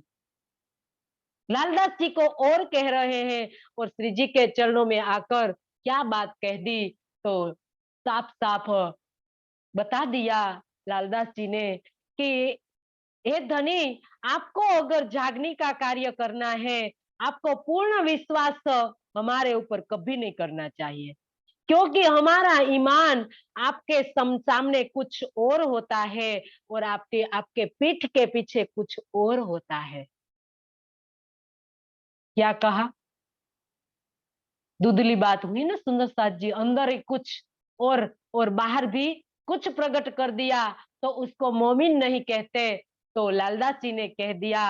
लालदास जी को और कह रहे हैं, और श्री जी के चरणों में आकर क्या बात कह दी। तो साफ साफ बता दिया लालदास जी ने कि हे धनी, आपको अगर जागने का कार्य करना है, आपको पूर्ण विश्वास हमारे ऊपर कभी नहीं करना चाहिए, क्योंकि हमारा ईमान आपके सामने कुछ और होता है, और आपके आपके पीठ के पीछे कुछ और होता है। क्या कहा? धुंधली बात हुई ना सुंदर साथ जी, अंदर ही कुछ और बाहर भी कुछ प्रकट कर दिया, तो उसको मोमिन नहीं कहते। तो लालदास जी ने कह दिया,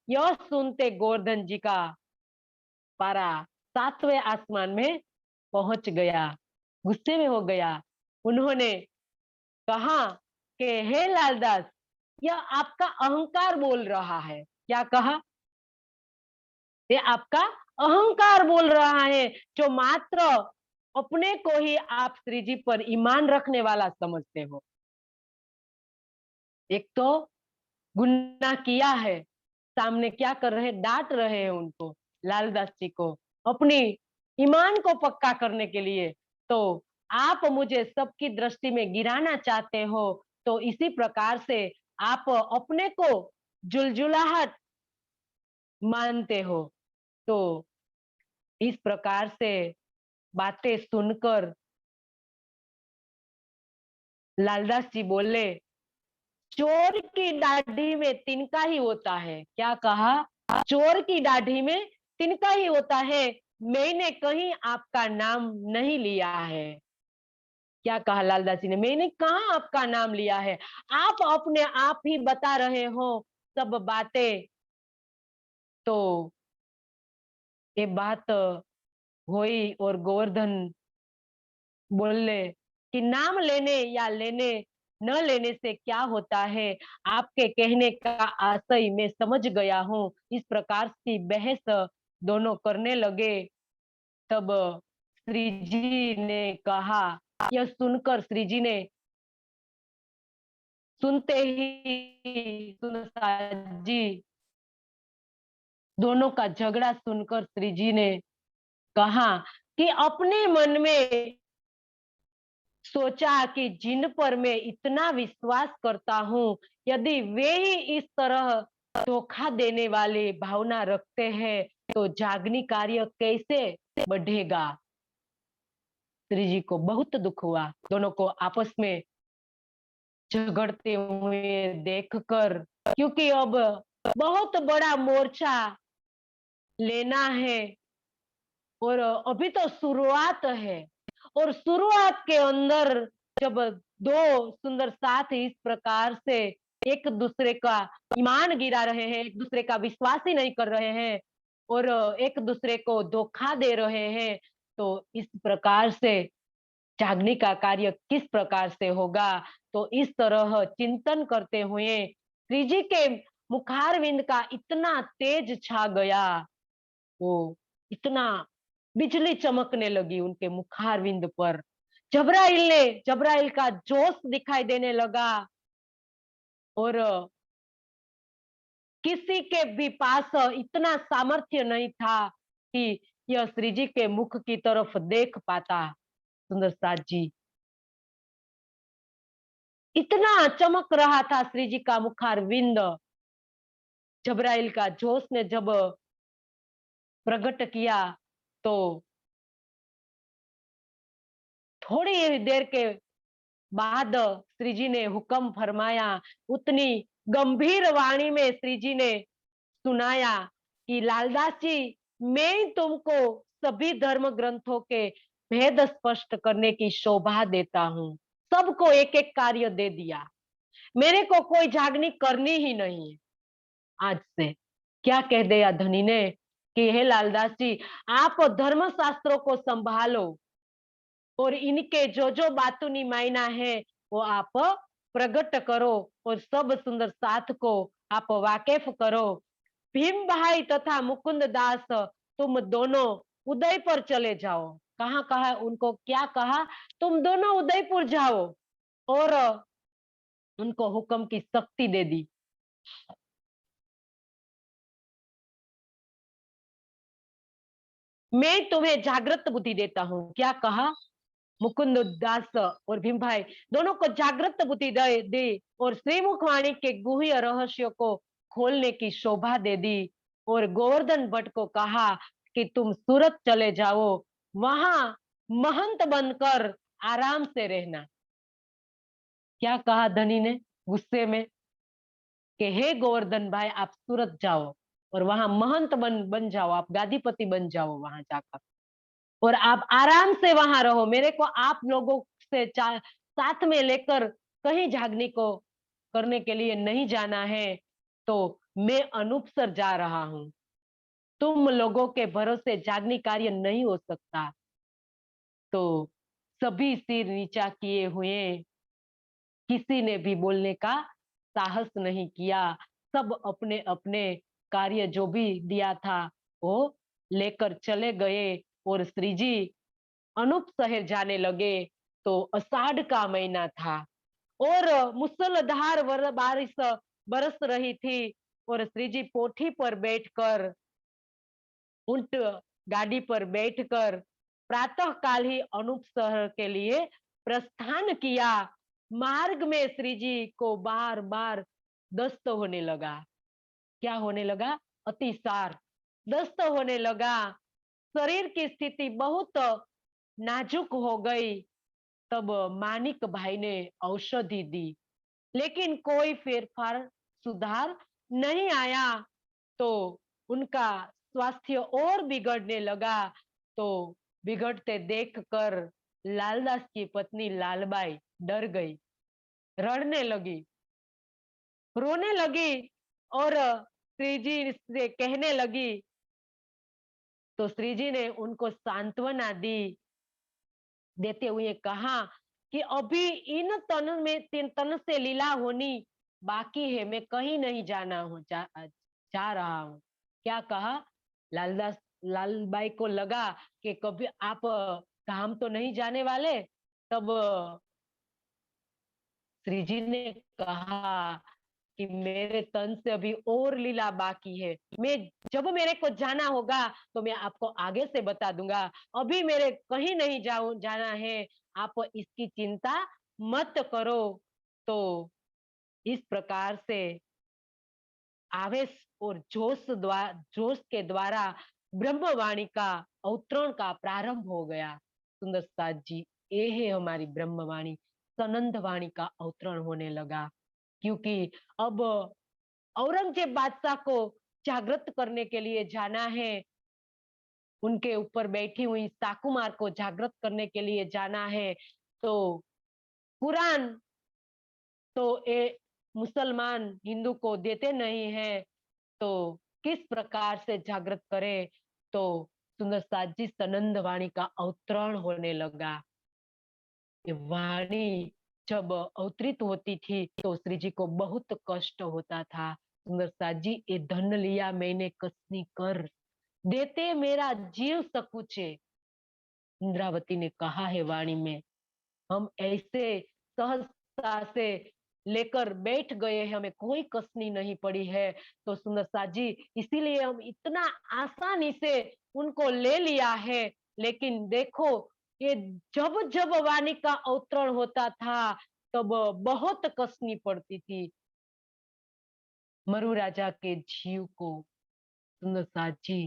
यह सुनते गोवर्धन जी का पारा सातवें आसमान में पहुंच गया, गुस्से में हो गया। उन्होंने कहा कि हे लालदास, यह आपका अहंकार बोल रहा है। क्या कहा? ये आपका अहंकार बोल रहा है, जो मात्र अपने को ही आप श्री जी पर ईमान रखने वाला समझते हो। एक तो गुनाह किया है, सामने क्या कर रहे हैं? डांट रहे हैं उनको, लालदास जी को, अपनी ईमान को पक्का करने के लिए। तो आप मुझे सबकी दृष्टि में गिराना चाहते हो, तो इसी प्रकार से आप अपने को जुलजुलाहट मानते हो। तो इस प्रकार से बातें सुनकर लालदास जी बोले, चोर की दाढ़ी में तिनका ही होता है। क्या कहा? चोर की दाढ़ी में तिनका ही होता है, मैंने कहीं आपका नाम नहीं लिया है। क्या कहा लालदास जी ने, मैंने कहाँ आपका नाम लिया है, आप अपने आप ही बता रहे हो सब बातें। तो ये बात हुई और गोवर्धन बोले कि नाम लेने या लेने न लेने से क्या होता है, आपके कहने का आशय मैं समझ गया हूँ। इस प्रकार की बहस दोनों करने लगे। तब श्री जी ने कहा, यह सुनकर श्री जी ने सुनते ही सुनसाद जी दोनों का झगड़ा सुनकर श्री जी ने कहा कि अपने मन में सोचा कि जिन पर मैं इतना विश्वास करता हूँ, यदि वे ही इस तरह धोखा देने वाले भावना रखते हैं तो जागनी कार्य कैसे बढ़ेगा। श्री जी को बहुत दुख हुआ, दोनों को आपस में झगड़ते हुए देखकर, क्योंकि अब बहुत बड़ा मोर्चा लेना है और अभी तो शुरुआत है। और शुरुआत के अंदर जब दो सुंदर साथ इस प्रकार से एक दूसरे का ईमान गिरा रहे हैं, एक दूसरे का विश्वास ही नहीं कर रहे हैं और एक दूसरे को धोखा दे रहे हैं, तो इस प्रकार से जागने का कार्य किस प्रकार से होगा। तो इस तरह चिंतन करते हुए श्री जी के मुखारविंद का इतना तेज छा गया, वो इतना बिजली चमकने लगी उनके मुखारविंद पर। जबराइल का जोश दिखाई देने लगा और किसी के भी पास इतना सामर्थ्य नहीं था कि यह श्री जी के मुख की तरफ देख पाता। सुंदर साथ जी, इतना चमक रहा था श्री जी का मुखारविंद। जबराइल का जोश ने जब प्रकट किया तो थोड़ी ही देर के बाद श्री जी ने हुक्म फरमाया, उतनी गंभीर वाणी में श्री जी ने सुनाया कि लालदास जी, मैं तुमको सभी धर्म ग्रंथों के भेद स्पष्ट करने की शोभा देता हूँ। सबको एक एक कार्य दे दिया, मेरे को कोई जागनी करनी ही नहीं है आज से। क्या कह दिया धनी ने कि हे लालदास जी, आप धर्म शास्त्रों को संभालो और इनके जो जो बातों मायना है वो आप प्रकट करो और सब सुंदर साथ को आप वाकिफ करो। भीम भाई तथा मुकुंद दास, तुम दोनों उदयपुर चले जाओ। कहाँ कहा उनको, क्या कहा, तुम दोनों उदयपुर जाओ। और उनको हुक्म की शक्ति दे दी। मैं तुम्हें जागृत बुद्धि देता हूँ। क्या कहा, मुकुंद दास और भीम भाई दोनों को जागृत बुद्धि दे और श्रीमुख वाणी के गुह्य रहस्य को खोलने की शोभा दे दी। और गोवर्धन भट्ट को कहा कि तुम सूरत चले जाओ, वहां महंत बनकर आराम से रहना। क्या कहा धनी ने गुस्से में कि हे गोवर्धन भाई, आप सूरत जाओ और वहां महंत बन जाओ, आप गादीपति बन जाओ वहां जाकर, और आप आराम से वहां रहो। मेरे को आप लोगों से साथ में लेकर कहीं जागने को करने के लिए नहीं जाना है, तो मैं अनूप सर जा रहा हूं। तुम लोगों के भरोसे जागनी कार्य नहीं हो सकता। तो सभी सिर नीचा किए हुए, किसी ने भी बोलने का साहस नहीं किया। सब अपने अपने कार्य जो भी दिया था वो लेकर चले गए और श्री जी अनूप शहर जाने लगे। तो आषाढ़ का महीना था और मूसलाधार बारिश बरस रही थी और श्री जी पोठी पर बैठकर, ऊंट गाड़ी पर बैठकर प्रातः काल ही अनूप शहर के लिए प्रस्थान किया। मार्ग में श्री जी को बार बार दस्त होने लगा। क्या होने लगा, अतिसार, दस्त होने लगा। शरीर की स्थिति बहुत नाजुक हो गई। तब मानिक भाई ने औषधि दी, लेकिन कोई फेरफार सुधार नहीं आया। तो उनका स्वास्थ्य और बिगड़ने लगा। तो बिगड़ते देखकर लालदास की पत्नी लालबाई डर गई, रड़ने लगी, रोने लगी और श्री जी से कहने लगी। तो श्री जी ने उनको सांत्वना दी, देते हुए कहा कि अभी इन तन में तन से लीला होनी बाकी है, मैं कहीं नहीं जाना हूँ, जा रहा हूँ। क्या कहा? लालदास लालबाई को लगा कि कभी आप धाम तो नहीं जाने वाले। तब श्री जी ने कहा कि मेरे तन से अभी और लीला बाकी है, मैं जब मेरे को जाना होगा तो मैं आपको आगे से बता दूंगा, अभी मेरे कहीं नहीं जाना है, आप इसकी चिंता मत करो। तो इस प्रकार से आवेश और जोश के द्वारा ब्रह्मवाणी का अवतरण का प्रारंभ हो गया। सुंदर साथ जी, ये है हमारी ब्रह्मवाणी, सनंद वाणी का अवतरण होने लगा। क्योंकि अब औरंगजेब बादशाह को जागृत करने के लिए जाना है, उनके ऊपर बैठी हुई साकुमार को जागृत करने के लिए जाना है। तो कुरान तो ये मुसलमान हिंदू को देते नहीं है, तो किस प्रकार से जागृत करे? तो सुंदर साथ जी, सनंद वाणी का अवतरण होने लगा। ये वाणी जब अवतरित होती थी तो श्री जी को बहुत कष्ट होता था। सुंदर साथ जी, ये धन लिया मैंने कसनी कर, देते मेरा जीव सकुचे। इंद्रावती ने कहा है वाणी में, हम ऐसे सहजता से लेकर बैठ गए हैं, हमें कोई कसनी नहीं पड़ी है। तो सुंदर साथ जी, इसीलिए हम इतना आसानी से उनको ले लिया है। लेकिन देखो, ये जब जब वाणी का अवतरण होता था तब बहुत कसनी पड़ती थी मरु राजा के जीव को। सुंदर साथ जी,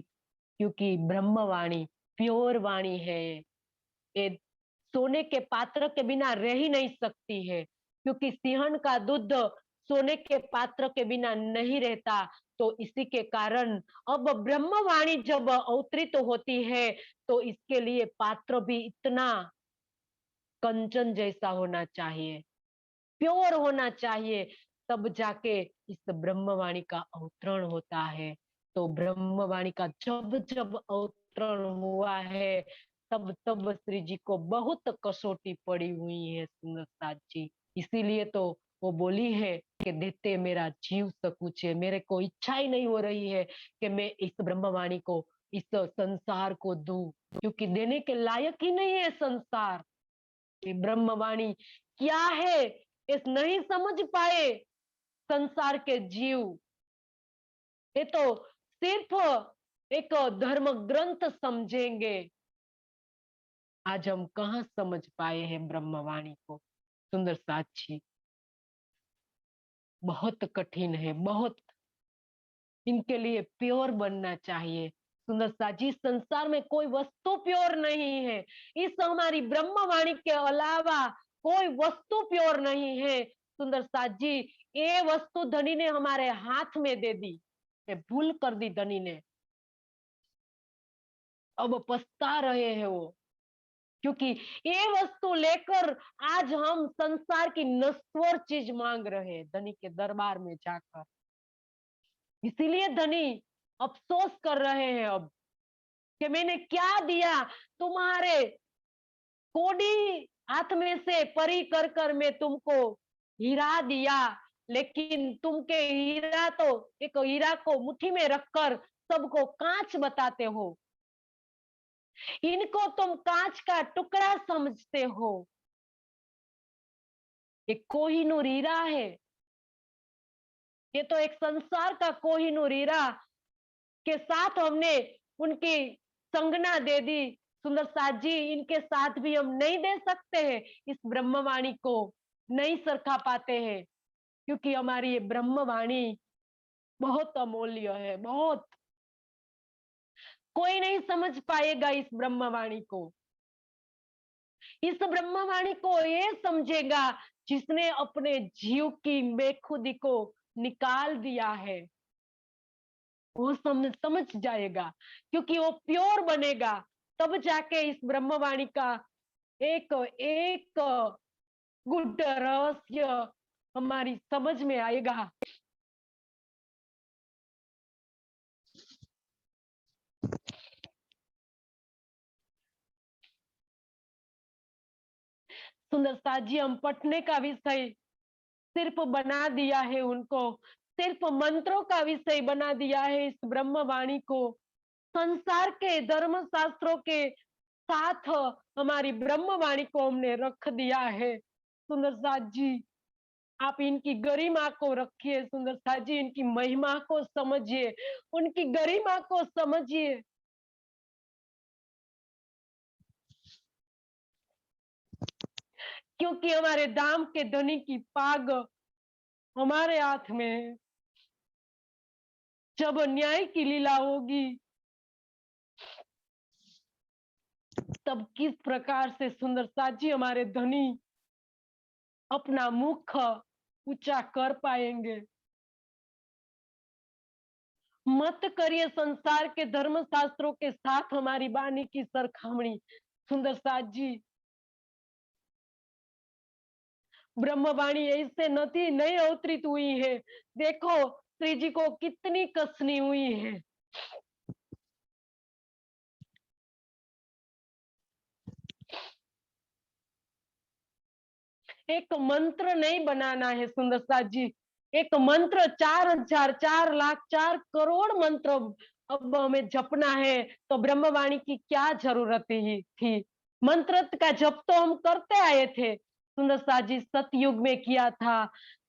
क्योंकि ब्रह्मवाणी प्योर वाणी है, ये सोने के पात्र के बिना रह ही नहीं सकती है। क्योंकि सिंहन का दूध सोने के पात्र के बिना नहीं रहता। तो इसी के कारण अब ब्रह्मवाणी जब अवतरित होती है तो इसके लिए पात्र भी इतना कंचन जैसा होना चाहिए, प्योर होना चाहिए, तब जाके इस ब्रह्मवाणी का अवतरण होता है। तो ब्रह्मवाणी का जब जब अवतरण हुआ है तब तब श्री जी को बहुत कसौटी पड़ी हुई है। सुंदर साथ जी, इसीलिए तो वो बोली है कि देते मेरा जीव सकुचे, मेरे को इच्छा ही नहीं हो रही है कि मैं इस ब्रह्मवाणी को, इस संसार को दूं, क्योंकि देने के लायक ही नहीं है संसार। ये ब्रह्मवाणी क्या है इस नहीं समझ पाए संसार के जीव। ये तो सिर्फ एक धर्म ग्रंथ समझेंगे। आज हम कहाँ समझ पाए हैं ब्रह्मवाणी को। सुंदर साक्षी, बहुत कठिन है, बहुत, इनके लिए प्योर बनना चाहिए। सुंदर साजी, संसार में कोई वस्तु प्योर नहीं है, इस हमारी ब्रह्मवाणी के अलावा कोई वस्तु प्योर नहीं है। सुंदर साजी, ये वस्तु धनी ने हमारे हाथ में दे दी, भूल कर दी धनी ने, अब पछता रहे हैं वो, क्योंकि ये वस्तु लेकर आज हम संसार की नश्वर चीज मांग रहे हैं धनी के दरबार में जाकर। इसीलिए धनी अफसोस कर रहे हैं अब कि मैंने क्या दिया, तुम्हारे कोडी हाथ में से परी कर कर मैं तुमको हीरा दिया, लेकिन तुमके हीरा तो, एक हीरा को मुट्ठी में रखकर सबको कांच बताते हो, इनको तुम कांच का टुकड़ा समझते हो। एक कोहिनूर हीरा है, ये तो एक संसार का कोहिनूर हीरा के साथ हमने उनकी संगना दे दी। सुंदर साथ जी, इनके साथ भी हम नहीं दे सकते हैं, इस ब्रह्मवाणी को नहीं सरखा पाते हैं, क्योंकि हमारी ये ब्रह्मवाणी बहुत अमूल्य है, बहुत, कोई नहीं समझ पाएगा इस ब्रह्मवाणी को। इस ब्रह्मवाणी को ये समझेगा जिसने अपने जीव की बेखुदी को निकाल दिया है। वो समझ जाएगा, क्योंकि वो प्योर बनेगा, तब जाके इस ब्रह्मवाणी का एक एक गुड रहस्य हमारी समझ में आएगा। सुंदर साथ जी, हम पढ़ने का विषय सिर्फ बना दिया है उनको, सिर्फ मंत्रों का विषय बना दिया है इस ब्रह्मवाणी को। संसार के धर्म शास्त्रों के साथ हमारी ब्रह्मवाणी को हमने रख दिया है। सुंदर साथ जी, आप इनकी गरिमा को रखिए। सुंदर साथ जी, इनकी महिमा को समझिए, उनकी गरिमा को समझिए। क्योंकि हमारे दाम के धनी की पाग हमारे हाथ में है। जब न्याय की लीला होगी, तब किस प्रकार से सुंदर साथ जी हमारे धनी अपना मुख ऊंचा कर पाएंगे। मत करिए संसार के धर्म शास्त्रों के साथ हमारी वाणी की सरखामणी। सुंदर साथ जी, ब्रह्मवाणी ऐसे नहीं अवतरित हुई है। देखो श्री जी को कितनी कसनी हुई है। एक मंत्र नहीं बनाना है सुंदर साथ जी, एक मंत्र 4,000, 4,00,000, 4 करोड़ मंत्र अब हमें जपना है, तो ब्रह्मवाणी की क्या जरूरत थी। मंत्र का जप तो हम करते आए थे सुंदर साथ जी, सतयुग में किया था,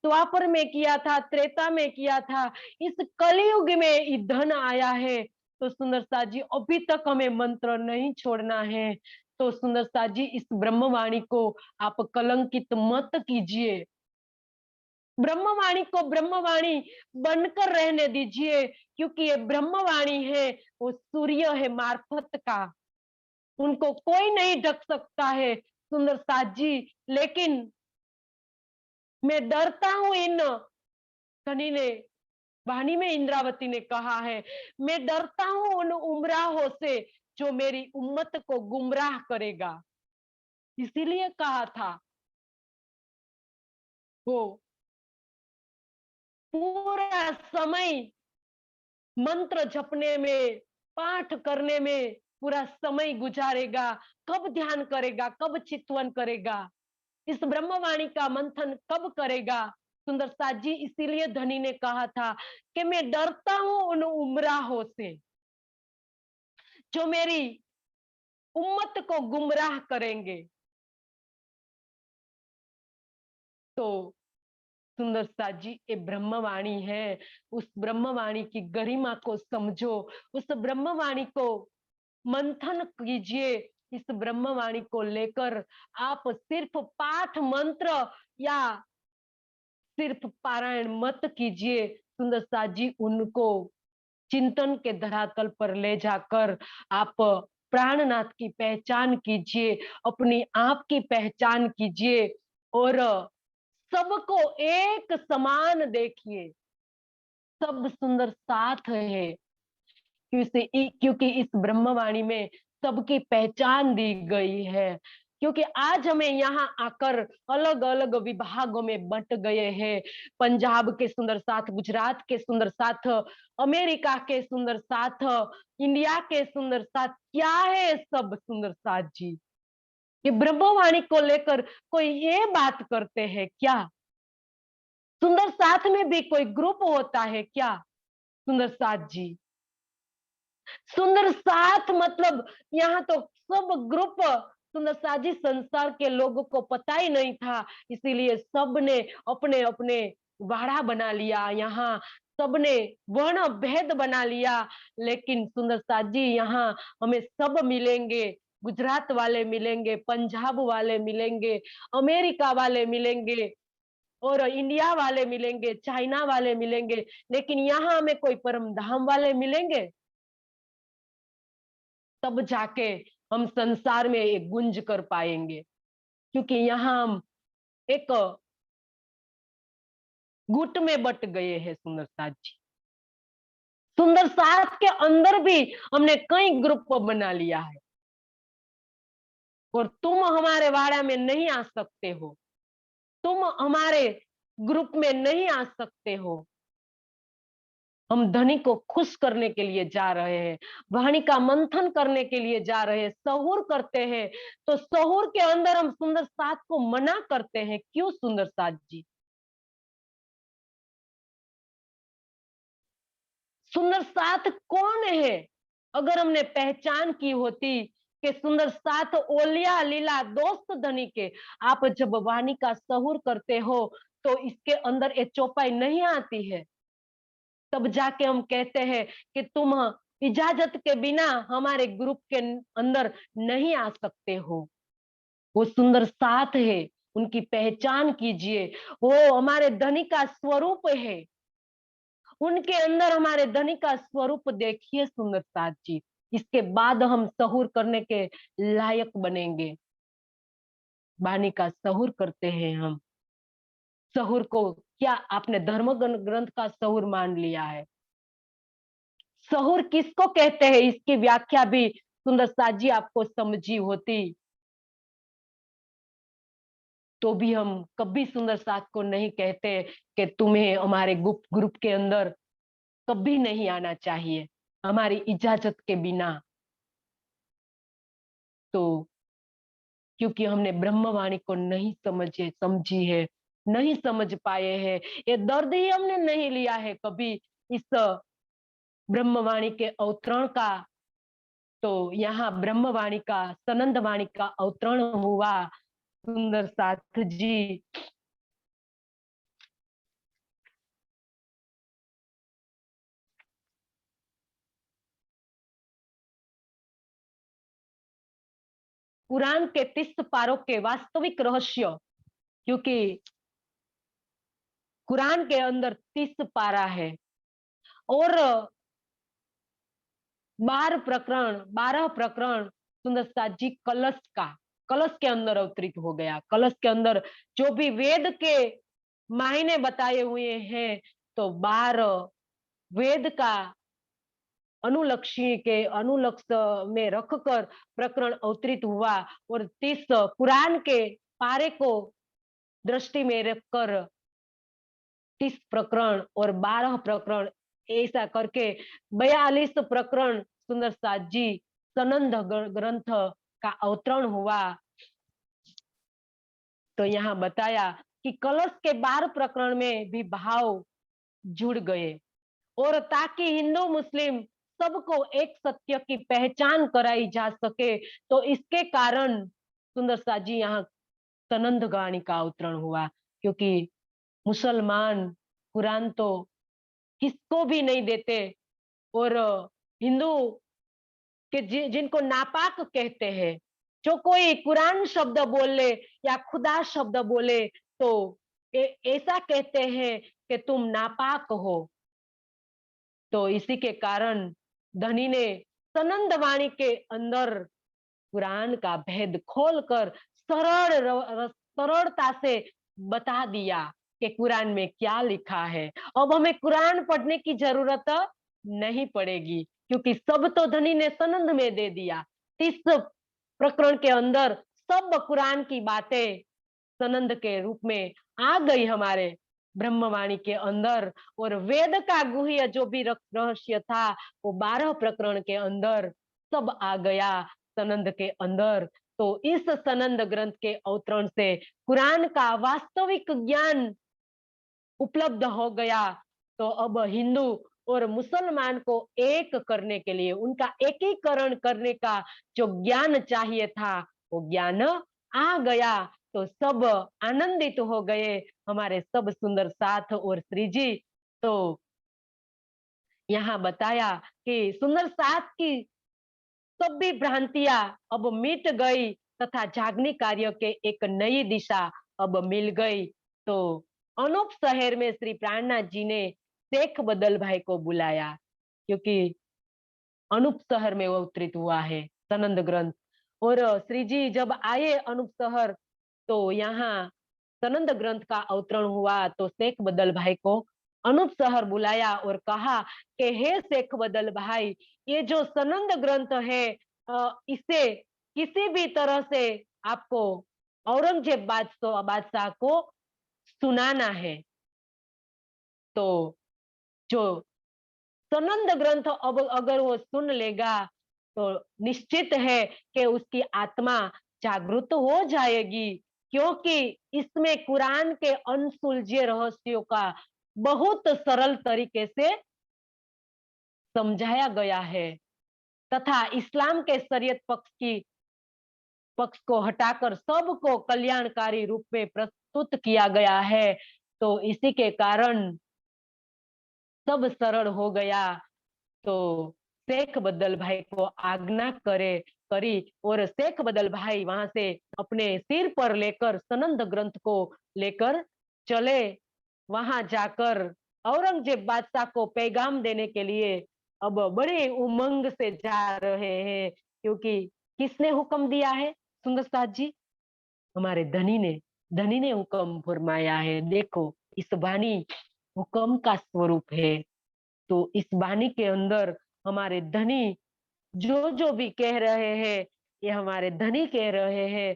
द्वापर में किया था, त्रेता में किया था, इस कलयुग में धन आया है। तो सुंदर साथ जी, अभी तक हमें मंत्र नहीं छोड़ना है। तो सुंदर साथ जी, इस ब्रह्मवाणी को आप कलंकित मत कीजिए। ब्रह्मवाणी को ब्रह्मवाणी बनकर रहने दीजिए, क्योंकि ये ब्रह्मवाणी है, वो सूर्य है मार्फत का, उनको कोई नहीं ढक सकता है सुंदर साथ जी। लेकिन मैं डरता हूं इन धनी ने, वाणी में इंद्रावती ने कहा है, मैं डरता हूं उन उमराहों से जो मेरी उम्मत को गुमराह करेगा। इसीलिए कहा था वो पूरा समय मंत्र जपने में, पाठ करने में पूरा समय गुजारेगा। कब ध्यान करेगा, कब चितवन करेगा, इस ब्रह्मवाणी का मंथन कब करेगा। सुंदर साथ जी, इसीलिए धनी ने कहा था कि मैं डरता हूं उन उमराहों से जो मेरी उम्मत को गुमराह करेंगे। तो सुंदर साथ जी, ये ब्रह्मवाणी है, उस ब्रह्मवाणी की गरिमा को समझो, उस ब्रह्मवाणी को मंथन कीजिए। इस ब्रह्मवाणी को लेकर आप सिर्फ पाठ मंत्र या सिर्फ पारायण मत कीजिए सुंदर साथ जी, उनको चिंतन के धरातल पर ले जाकर आप प्राणनाथ की पहचान कीजिए, अपनी आप की पहचान कीजिए, और सबको एक समान देखिए। सब सुंदर साथ है, क्योंकि इस ब्रह्मवाणी में सबकी पहचान दी गई है। क्योंकि आज हमें यहाँ आकर अलग अलग विभागों में बंट गए हैं। पंजाब के सुंदर साथ, गुजरात के सुंदर साथ, अमेरिका के सुंदर साथ, इंडिया के सुंदर साथ, क्या है सब सुंदर साथ जी। ये ब्रह्मवाणी को लेकर कोई ये बात करते हैं क्या? सुंदर साथ में भी कोई ग्रुप होता है क्या सुंदर साथ जी? सुंदर साथ मतलब यहाँ तो सब ग्रुप सुंदर साथ जी, संसार के लोगों को पता ही नहीं था, इसीलिए सबने अपने अपने वाड़ा बना लिया, यहाँ सबने वर्ण भेद बना लिया। लेकिन सुंदर साथ जी, यहाँ हमें सब मिलेंगे, गुजरात वाले मिलेंगे, पंजाब वाले मिलेंगे, अमेरिका वाले मिलेंगे, और इंडिया वाले मिलेंगे, चाइना वाले मिलेंगे, लेकिन यहाँ हमें कोई परम धाम वाले मिलेंगे। तब जाके हम संसार में एक गुंज कर पाएंगे, क्योंकि यहाँ हम एक गुट में बट गए हैं सुंदर साथ जी। सुंदर साथ के अंदर भी हमने कई ग्रुप बना लिया है, और तुम हमारे वाड़ा में नहीं आ सकते हो, तुम हमारे ग्रुप में नहीं आ सकते हो। हम धनी को खुश करने के लिए जा रहे हैं, वाणी का मंथन करने के लिए जा रहे हैं, सहूर करते हैं। तो सहूर के अंदर हम सुंदर साथ को मना करते हैं। क्यों सुंदर साथ जी? सुंदर साथ कौन है? अगर हमने पहचान की होती कि सुंदर साथ ओलिया लीला दोस्त धनी के, आप जब वाणी का सहूर करते हो तो इसके अंदर ये चौपाई नहीं आती है। तब जाके हम कहते हैं कि तुम इजाजत के बिना हमारे ग्रुप के अंदर नहीं आ सकते हो। वो सुंदर साथ है, उनकी पहचान कीजिए। वो हमारे धनी का स्वरूप है, उनके अंदर हमारे धनी का स्वरूप देखिए सुंदर साथ जी। इसके बाद हम सहूर करने के लायक बनेंगे। वाणी का सहूर करते हैं हम। सहूर को क्या आपने धर्म ग्रंथ का सहूर मान लिया है? सहूर किसको कहते हैं, इसकी व्याख्या भी सुंदर साथ जी आपको समझी होती तो भी हम कभी सुंदर साथ को नहीं कहते कि तुम्हें हमारे ग्रुप के अंदर कभी नहीं आना चाहिए हमारी इजाजत के बिना। तो क्योंकि हमने ब्रह्मवाणी को नहीं समझी है, नहीं समझ पाए हैं, ये दर्द ही हमने नहीं लिया है कभी इस ब्रह्मवाणी के अवतरण का। तो यहाँ ब्रह्मवाणी का, सनंद वाणी का अवतरण हुआ सुंदर साथ जी। कुरान के 30 पारों के वास्तविक रहस्य, क्योंकि कुरान के अंदर 30 पारा है और 12 प्रकरण सुंदर साथ जी कलश के अंदर अवतरित हो गया। कलश के अंदर जो भी वेद के मायने बताए हुए हैं, तो 12 वेद का अनुलक्षी के अनुलक्ष्य में रखकर प्रकरण अवतरित हुआ और 30 कुरान के पारे को दृष्टि में रखकर 30 प्रकरण और 12 प्रकरण ऐसा करके 42 प्रकरण सुंदर साथ जी सनंद ग्रंथ का अवतरण हुआ। तो यहाँ बताया कि कलश के 12 प्रकरण में भी भाव जुड़ गए और ताकि हिंदू मुस्लिम सबको एक सत्य की पहचान कराई जा सके, तो इसके कारण सुंदर साथ जी यहाँ सनंद गाणी का अवतरण हुआ। क्योंकि मुसलमान कुरान तो किसको भी नहीं देते और हिंदू के जिनको नापाक कहते हैं, जो कोई कुरान शब्द बोले या खुदा शब्द बोले तो ऐसा कहते हैं कि तुम नापाक हो। तो इसी के कारण धनी ने सनंद वाणी के अंदर कुरान का भेद खोलकर सरलता से बता दिया कि कुरान में क्या लिखा है। अब हमें कुरान पढ़ने की जरूरत नहीं पड़ेगी, क्योंकि सब तो धनी ने सनंद में दे दिया। 30 प्रकरण के अंदर सब कुरान की बातें सनंद के रूप में आ गई हमारे ब्रह्मवाणी के अंदर, और वेद का गुह्य जो भी रहस्य था वो 12 प्रकरण के अंदर सब आ गया सनंद के अंदर। तो इस सनंद ग्रंथ के अवतरण से कुरान का वास्तविक ज्ञान उपलब्ध हो गया। तो अब हिंदू और मुसलमान को एक करने के लिए, उनका एकीकरण करने का जो ज्ञान चाहिए था वो ज्ञान आ गया। तो सब आनंदित हो गए, हमारे सब सुंदर साथ और श्री जी। तो यहाँ बताया कि सुंदर साथ की सब भी भ्रांतियां अब मिट गई तथा जागनी कार्य के एक नई दिशा अब मिल गई। तो अनूप शहर में श्री प्राणनाथ जी ने शेख बदल भाई को बुलाया, क्योंकि अनूप शहर में वो अवतरित हुआ है सनंद ग्रंथ। और श्री जी जब आए अनूप शहर, तो यहाँ सनंद ग्रंथ का अवतरण हुआ। तो शेख बदल भाई को अनूप शहर बुलाया और कहा कि हे शेख बदल भाई, ये जो सनंद ग्रंथ है इसे किसी भी तरह से आपको औरंगजेब बादशाह को सुनाना है। तो जो सनंद ग्रंथ अब अगर वो सुन लेगा तो निश्चित है कि उसकी आत्मा जागृत हो जाएगी, क्योंकि इसमें कुरान के अनसुलझे रहस्यों का बहुत सरल तरीके से समझाया गया है तथा इस्लाम के शरीयत पक्ष को हटाकर सबको कल्याणकारी रूप में प्रस्तुत किया गया है। तो इसी के कारण सब सरल हो गया। तो शेख बदल भाई को आज्ञा करी और शेख बदल भाई वहां से अपने सिर पर लेकर सनंद ग्रंथ को लेकर चले। वहां जाकर औरंगजेब बादशाह को पैगाम देने के लिए अब बड़े उमंग से जा रहे हैं, क्योंकि किसने हुक्म दिया है सुंदर साथ जी? हमारे धनी ने हुक्म फरमाया है। देखो, इस वाणी हुक्म का स्वरूप है। तो इस वाणी के अंदर हमारे धनी जो जो भी कह रहे हैं, ये हमारे धनी कह रहे हैं।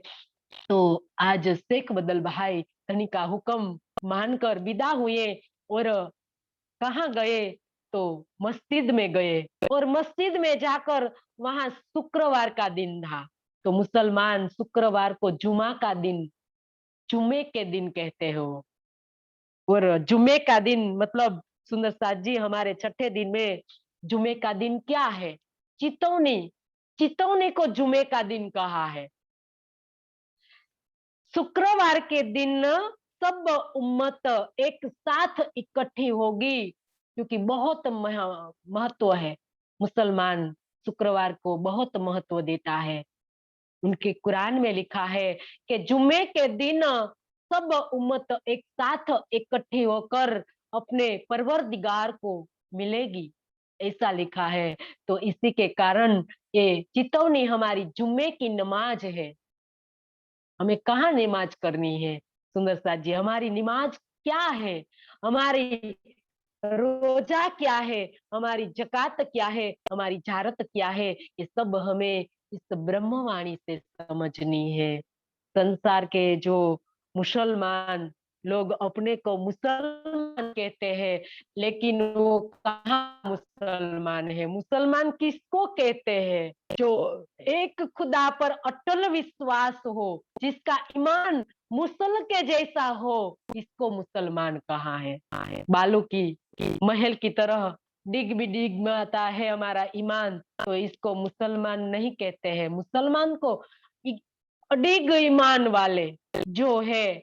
तो आज शेख बदल भाई धनी का हुक्म मानकर विदा हुए और कहाँ गए? तो मस्जिद में गए और मस्जिद में जाकर वहां शुक्रवार का दिन था। तो मुसलमान शुक्रवार को जुमे के दिन कहते हो। और जुमे का दिन मतलब सुंदर साथ जी, हमारे छठे दिन में जुमे का दिन क्या है? चितौनी। चितौनी को जुमे का दिन कहा है। शुक्रवार के दिन सब उम्मत एक साथ इकट्ठी होगी, क्योंकि बहुत महत्व है। मुसलमान शुक्रवार को बहुत महत्व देता है। उनके कुरान में लिखा है कि जुम्मे के दिन सब उम्मत एक साथ इकट्ठी होकर अपने परवरदिगार को मिलेगी, ऐसा लिखा है। तो इसी के कारण ये चितौनी हमारी जुम्मे की नमाज है। हमें कहाँ नमाज करनी है सुंदर साथ जी? हमारी नमाज क्या है? हमारी रोजा क्या है? हमारी जकात क्या है? हमारी जारत क्या है? ये सब हमें इस ब्रह्मवाणी से समझनी है। संसार के जो मुसलमान लोग अपने को मुसलमान कहते हैं, लेकिन वो कहाँ मुसलमान है? मुसलमान किसको कहते हैं? जो एक खुदा पर अटल विश्वास हो, जिसका ईमान मुसल के जैसा हो, इसको मुसलमान कहा है। बालू की महल की तरह डिग भी डिग माता है हमारा ईमान, तो इसको मुसलमान नहीं कहते हैं। मुसलमान को अडिग ईमान वाले जो है,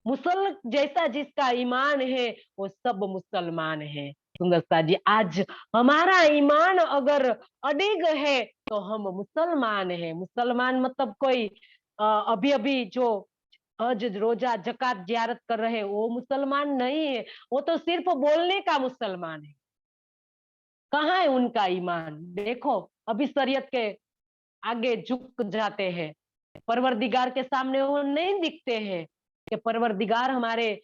मुसल जैसा जिसका ईमान है, वो सब मुसलमान है। सुंदरता जी, आज हमारा ईमान अगर अडिग है तो हम मुसलमान है। मुसलमान मतलब कोई अभी अभी जो हज रोजा जकात जियारत कर रहे हैं वो मुसलमान नहीं है। वो तो सिर्फ बोलने का मुसलमान है। कहाँ है उनका ईमान? देखो, अभी शरीयत के आगे झुक जाते हैं, परवरदिगार के सामने वो नहीं दिखते हैं कि परवरदिगार हमारे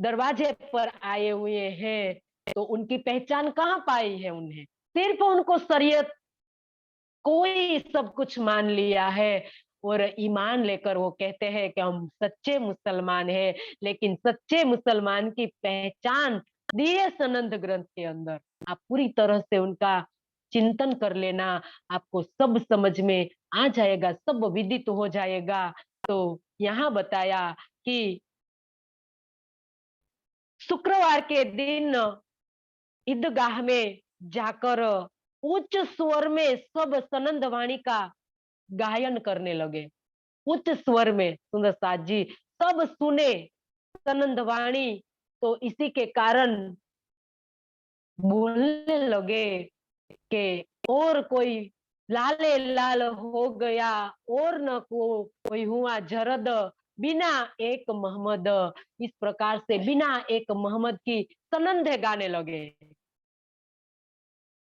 दरवाजे पर आए हुए हैं। तो उनकी पहचान कहाँ पाई है? उन्हें सिर्फ उनको शरीयत कोई सब कुछ मान लिया है और ईमान लेकर वो कहते हैं कि हम सच्चे मुसलमान हैं। लेकिन सच्चे मुसलमान की पहचान दिए सनंद ग्रंथ के अंदर। आप पूरी तरह से उनका चिंतन कर लेना, आपको सब समझ में आ जाएगा, सब विदित हो जाएगा। तो यहाँ बताया कि शुक्रवार के दिन ईदगाह में जाकर उच्च स्वर में सब सनंद वाणी का गायन करने लगे। उच्च स्वर में सुंदर साथ जी सब सुने सनंद वाणी। तो इसी के कारण बोलने लगे कि और कोई लाले लाल हो गया और न कोई हुआ जरद, बिना एक मोहम्मद। इस प्रकार से बिना एक मोहम्मद की सनंदे गाने लगे।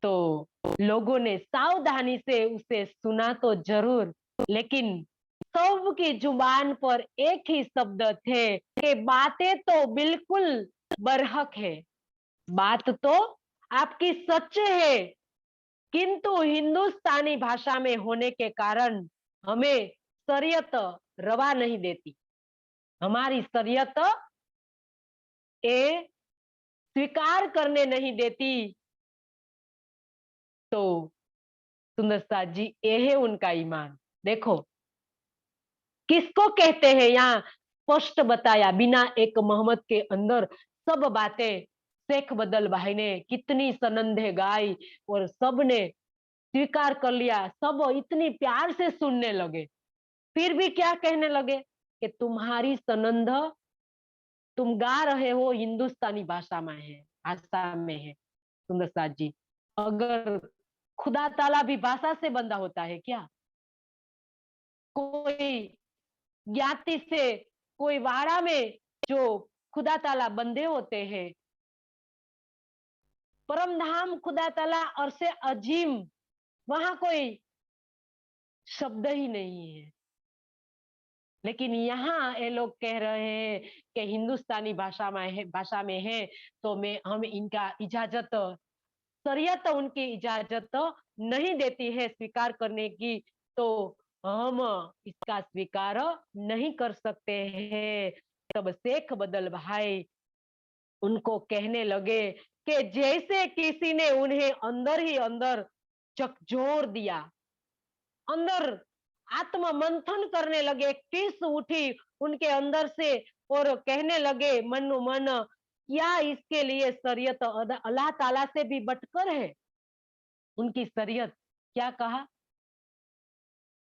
तो लोगों ने सावधानी से उसे सुना तो जरूर, लेकिन सबकी जुबान पर एक ही शब्द थे कि बातें तो बिल्कुल बरहक है, बात तो आपकी सच है, किंतु हिंदुस्तानी भाषा में होने के कारण हमें शरीयत रवा नहीं देती। हमारी शरीयत ये स्वीकार करने नहीं देती। तो सुंदर साथ जी, ये है उनका ईमान। देखो किसको कहते हैं, यहाँ स्पष्ट बताया बिना एक मोहम्मद के अंदर सब बातें शेख बदल भाई ने कितनी सनंदे गाई और सबने स्वीकार कर लिया। सब इतनी प्यार से सुनने लगे, फिर भी क्या कहने लगे कि तुम्हारी सनंद तुम गा रहे हो हिंदुस्तानी भाषा में है सुंदर साथ जी। अगर खुदा ताला भी भाषा से बंधा होता है क्या? कोई ज्ञाति से, कोई वाड़ा में जो खुदा ताला बंधे होते हैं, परम धाम खुदा ताला और से अजीम, वहां कोई शब्द ही नहीं है। लेकिन यहाँ ये लोग कह रहे हैं कि हिंदुस्तानी भाषा में है तो मैं हम इनका इजाजत, शरीयत उनकी इजाजत नहीं देती है स्वीकार करने की, तो हम इसका स्वीकार नहीं कर सकते हैं। तब शेख बदल भाई उनको कहने लगे कि जैसे किसी ने उन्हें अंदर ही अंदर झकझोर दिया, अंदर आत्म मंथन करने लगे, टीस उठी उनके अंदर से और कहने लगे मनो मन, क्या इसके लिए शरीयत अल्लाह ताला से भी बटकर है? उनकी शरीयत क्या कहा,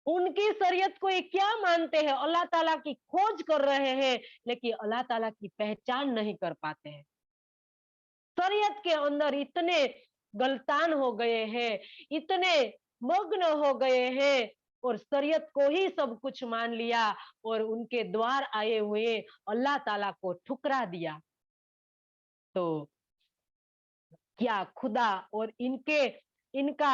उनकी शरीयत को ये क्या मानते हैं? अल्लाह ताला की खोज कर रहे हैं लेकिन अल्लाह ताला की पहचान नहीं कर पाते हैं। शरीयत के अंदर इतने गलतान हो गए हैं, इतने मग्न हो गए हैं और शरीयत को ही सब कुछ मान लिया और उनके द्वार आए हुए अल्लाह ताला को ठुकरा दिया। तो क्या खुदा और इनका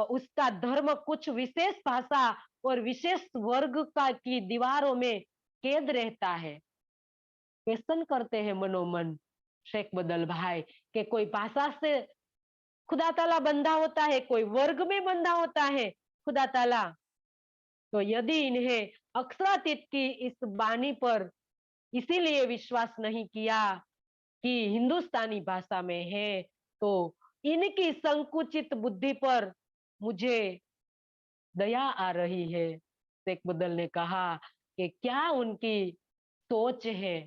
उसका धर्म कुछ विशेष भाषा और विशेष वर्ग का की दीवारों में कैद रहता है? क्वेश्चन करते हैं मनोमन शेख बदल भाई के कोई भाषा से खुदा ताला बंधा होता है, कोई वर्ग में बंधा होता है खुदा ताला? तो यदि इन्हें अक्षरातीत की इस बानी पर इसीलिए विश्वास नहीं किया कि हिंदुस्तानी भाषा में है, तो इनकी संकुचित बुद्धि पर मुझे दया आ रही है। शेख बदल ने कहा कि क्या उनकी सोच है।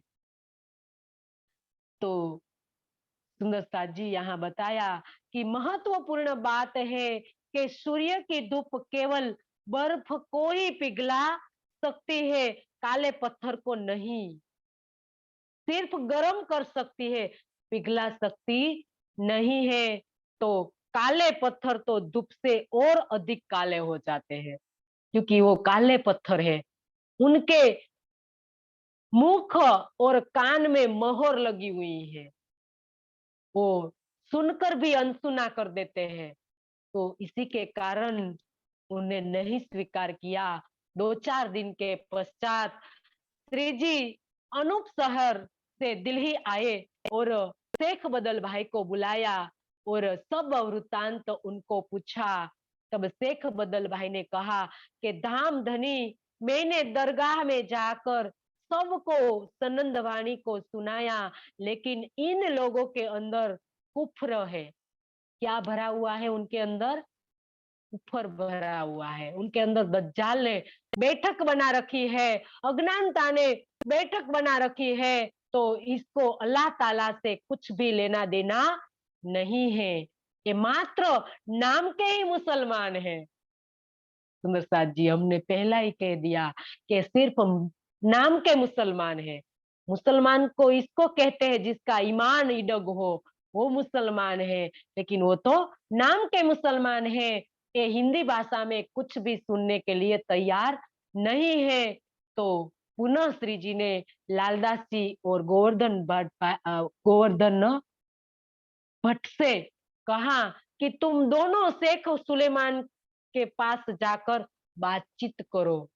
तो सुंदर साथ जी यहाँ बताया कि महत्वपूर्ण बात है कि सूर्य की धूप केवल बर्फ को ही पिघला सकती है, काले पत्थर को नहीं। सिर्फ गर्म कर सकती है, पिघला सकती नहीं है। तो काले पत्थर तो धूप से और अधिक काले हो जाते हैं, क्योंकि वो काले पत्थर है, उनके मुख और कान में मोहर लगी हुई है, वो सुनकर भी अनसुना कर देते हैं। तो इसी के कारण उन्हें नहीं स्वीकार किया। 2-4 दिन के पश्चात श्री जी अनूप शहर से दिल्ली आए और शेख बदल भाई को बुलाया और सब वृत्तांत उनको पूछा। तब शेख बदल भाई ने कहा कि धाम धनी, मैंने दरगाह में जाकर सबको सनंद वाणी को सुनाया, लेकिन इन लोगों के अंदर कुफ्र है। क्या भरा हुआ है उनके अंदर? कुफर भरा हुआ है उनके अंदर। दज्जाल ने बैठक बना रखी है, अज्ञानता ने बैठक बना रखी है, तो इसको अल्लाह ताला से कुछ भी लेना देना नहीं है, ये मात्र नाम के ही मुसलमान है। सुंदर साथ जी, हमने पहला ही कह दिया कि सिर्फ नाम के मुसलमान है। मुसलमान को इसको कहते हैं जिसका ईमान इडग हो, वो मुसलमान है। लेकिन वो तो नाम के मुसलमान है, ये हिंदी भाषा में कुछ भी सुनने के लिए तैयार नहीं है। तो पुनः श्री जी ने लालदास जी और गोवर्धन भट्ट से कहा कि तुम दोनों शेख सुलेमान के पास जाकर बातचीत करो।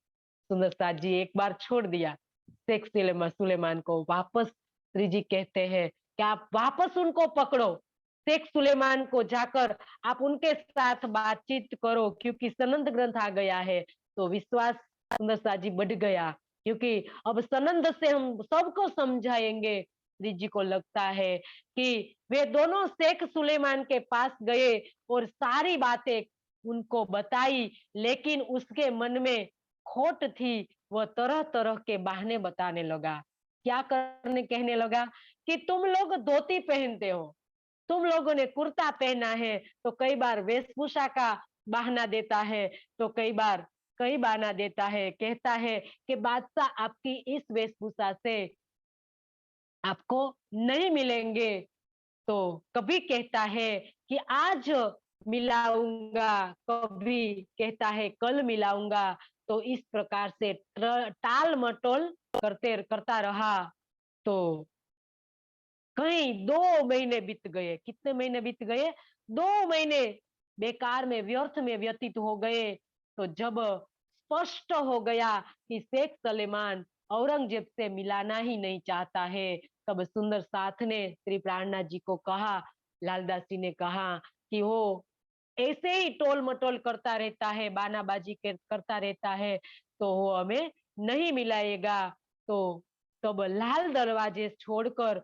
सुंदर साथ जी एक बार छोड़ दिया शेख सुलेमान को, वापस श्री जी कहते हैं कि आप वापस उनको पकड़ो, शेख सुलेमान को जाकर आप उनके साथ बातचीत करो, क्योंकि सनंद ग्रंथ आ गया है। तो विश्वास सुंदर शाह जी बढ़ गया, क्योंकि अब सनंद से हम सबको समझाएंगे। श्री जी को लगता है कि वे दोनों शेख सुलेमान के पास गए और सारी बातें उनको बताई, लेकिन उसके मन में खोट थी। वह तरह तरह के बहाने बताने लगा। क्या करने कहने लगा कि तुम लोग धोती पहनते हो, तुम लोगों ने कुर्ता पहना है, तो कई बार वेशभूषा का बहाना देता है, तो कई बहाना देता है, कहता है कि बादशाह आपकी इस वेशभूषा से आपको नहीं मिलेंगे। तो कभी कहता है कि आज मिलाऊंगा, कभी कहता है कल मिलाऊंगा। तो इस प्रकार से टाल मटोल करता रहा। तो कहीं 2 महीने बीत गए। कितने महीने बीत गए? 2 महीने बेकार में, व्यर्थ में व्यतीत हो गए। तो जब स्पष्ट हो गया कि शेख सलेमान औरंगजेब से मिलाना ही नहीं चाहता है, तब सुंदर साथ ने श्री प्राणनाथ जी को कहा, लालदास जी ने कहा कि वो ऐसे ही टोल मटोल करता रहता है, बानाबाजी करता रहता है, तो वो हमें नहीं मिलाएगा। तो तब लाल दरवाजे छोड़कर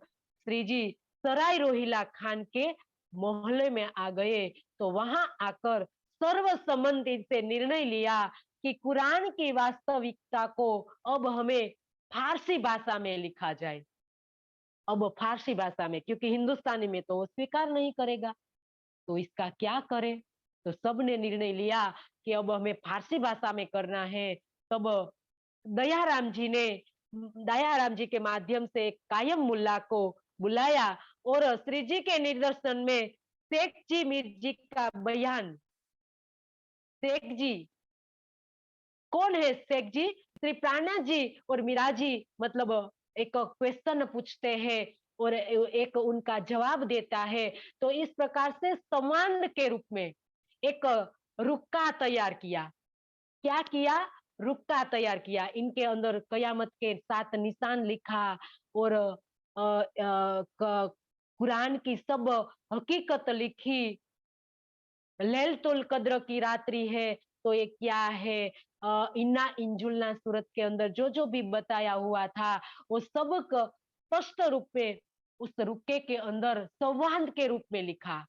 श्री जी सराय रोहिला खान के मोहल्ले में आ गए। तो वहां आकर सर्वसम्मति से निर्णय लिया कि कुरान की वास्तविकता को अब हमें फारसी भाषा में लिखा जाए। अब फारसी भाषा में, क्योंकि हिंदुस्तानी में तो वो स्वीकार नहीं करेगा, तो इसका क्या करें? तो सबने निर्णय लिया कि अब हमें फारसी भाषा में करना है। तब दयाराम जी ने दयाराम जी के माध्यम से कायम मुल्ला को बुलाया और श्री जी के निर्देशन में शेख जी मीर जी का बयान। शेख जी कौन है? शेख जी श्री प्राणनाथ जी और मीरा जी, मतलब एक क्वेश्चन पूछते हैं और एक उनका जवाब देता है। तो इस प्रकार से संवाद के रूप में एक रुक्का तैयार किया। क्या किया? रुक्का तैयार किया। इनके अंदर कयामत के 7 निशान लिखा और कुरान की सब हकीकत लिखी। लैलतुल कद्र की रात्रि है तो ये क्या है, इन्ना इंजुलना सूरत के अंदर जो जो भी बताया हुआ था, वो सब स्पष्ट रूप में उस रुक्के के अंदर संवाद के रूप में लिखा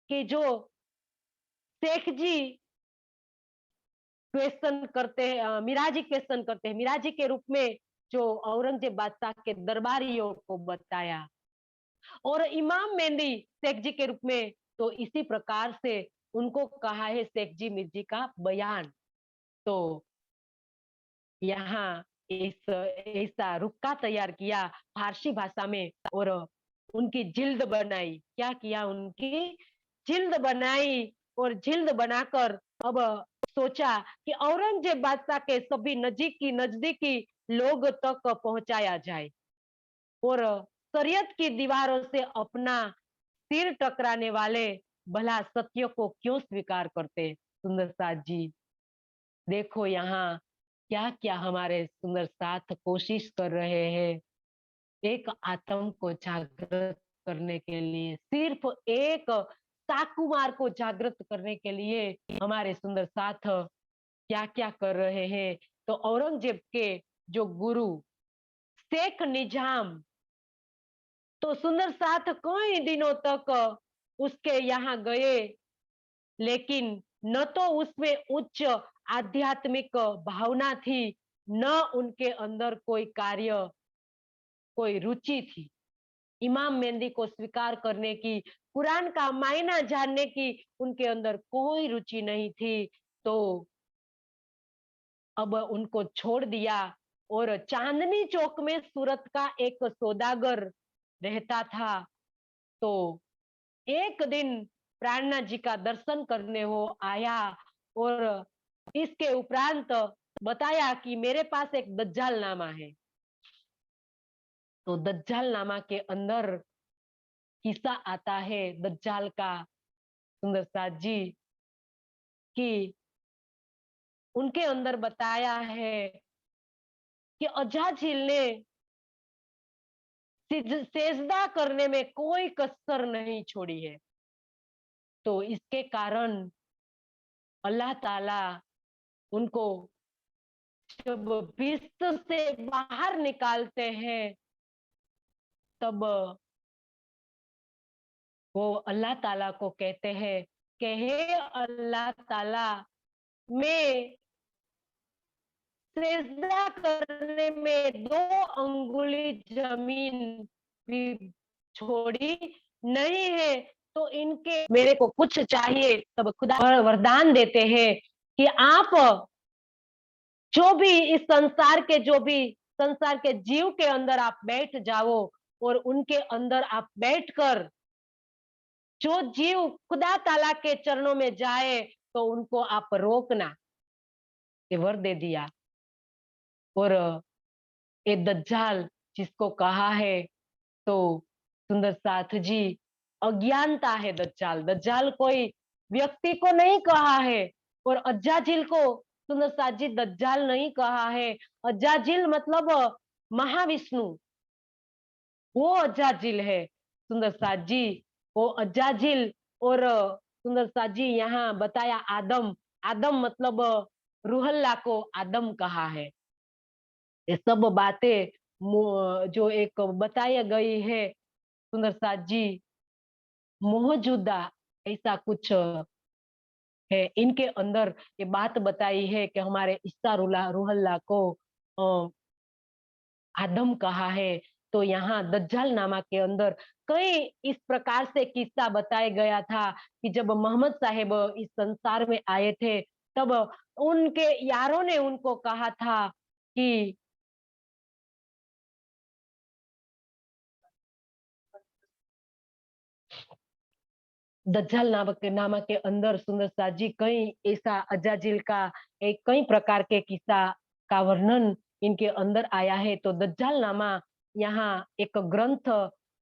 कि जो शेख जी क्वेश्चन करते हैं, मिराजी क्वेश्चन करते हैं, मिराजी के रूप में जो औरंगजेब बादशाह के दरबारियों को बताया, और इमाम मेहंदी शेख जी के रूप में तो इसी प्रकार से उनको कहा है शेख जी मिर्जी का बयान। तो यहाँ इस ऐसा रुक्का तैयार किया फारसी भाषा में और उनकी जिल्द बनाई। क्या किया? उनकी जिल्द बनाई और जिल्द बनाकर अब सोचा कि औरंगजेब बादशाह के सभी नजदीकी लोग तक पहुंचाया जाए और शरीयत की दीवारों से अपना सिर टकराने वाले भला सत्य को क्यों स्वीकार करते? सुंदर साथ जी, देखो यहाँ क्या क्या हमारे सुंदर साथ कोशिश कर रहे हैं। एक आत्म को जागृत करने के लिए, सिर्फ एक साकुमार को जागृत करने के लिए हमारे सुंदर साथ क्या क्या कर रहे हैं। तो औरंगजेब के जो गुरु शेख निजाम, तो सुंदर साथ कई दिनों तक उसके यहाँ गए, लेकिन न तो उसमें उच्च आध्यात्मिक भावना थी, न उनके अंदर कोई कार्य, कोई रुचि थी इमाम मेहंदी को स्वीकार करने की, कुरान का मायना जानने की उनके अंदर कोई रुचि नहीं थी। तो अब उनको छोड़ दिया और चांदनी चौक में सूरत का एक सौदागर रहता था। तो एक दिन प्राणनाथ जी का दर्शन करने वो आया और इसके उपरांत बताया कि मेरे पास एक दज्जाल नामा है। तो दज्जाल नामा के अंदर किस्सा आता है दज्जाल का, सुंदर साथ जी, कि उनके अंदर बताया है कि अजाजिल ने सेजदा करने में कोई कसर नहीं छोड़ी है। तो इसके कारण अल्लाह ताला उनको जब विश्व से बाहर निकालते हैं, तब वो अल्लाह ताला को कहते हैं कि हे अल्लाह ताला, मैं सेजदा करने में 2 अंगुली जमीन भी छोड़ी नहीं है, तो इनके मेरे को कुछ चाहिए। तब खुदा वरदान देते हैं कि आप जो भी इस संसार के जीव के अंदर आप बैठ जाओ, और उनके अंदर आप बैठकर जो जीव खुदा ताला के चरणों में जाए, तो उनको आप रोकना। ये वर दे दिया। और ये दज्जाल जिसको कहा है, तो सुंदर साथ जी, अज्ञानता है दज्जाल। दज्जाल कोई व्यक्ति को नहीं कहा है, और अज्जाजिल को सुंदर साथ जी दज्जाल नहीं कहा है। अज्जाजिल मतलब महाविष्णु, वो अज्जाजिल है सुंदर साथ जी, वो अज्जाजिल। और सुंदर साथ जी यहाँ बताया आदम। आदम मतलब रूहल्ला को आदम कहा है। ये सब बातें जो एक बताई गई है सुंदर साथ जी, मौजूदा ऐसा कुछ है इनके अंदर। ये बात बताई है कि हमारे ईसा रूहल्ला को आदम कहा है। तो यहाँ दज्जाल नामा के अंदर कई इस प्रकार से किस्सा बताया गया था कि जब मोहम्मद साहेब इस संसार में आए थे, तब उनके यारों ने उनको कहा था कि दज्जाल नामा के अंदर सुंदर साथ जी कई ऐसा अजाजिल का एक कई प्रकार के किस्सा का वर्णन इनके अंदर आया है। तो दज्जाल नामा यहाँ एक ग्रंथ,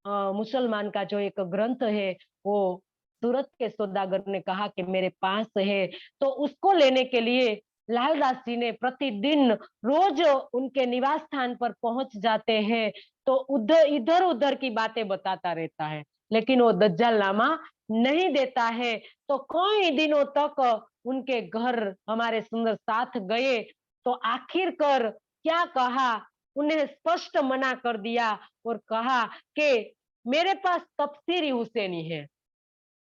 मुसलमान का जो एक ग्रंथ है, वो सूरत के सौदागर ने कहा कि मेरे पास है। तो उसको लेने के लिए लालदास जी ने प्रतिदिन रोज उनके निवास स्थान पर पहुंच जाते हैं। तो उधर इधर उधर की बातें बताता रहता है, लेकिन वो दज्जाल नामा नहीं देता है। तो कई दिनों तक उनके घर हमारे सुंदर साथ गए, तो आखिरकार क्या कहा, उन्हें स्पष्ट मना कर दिया और कहा कि मेरे पास तफसीरी हुसैनी है,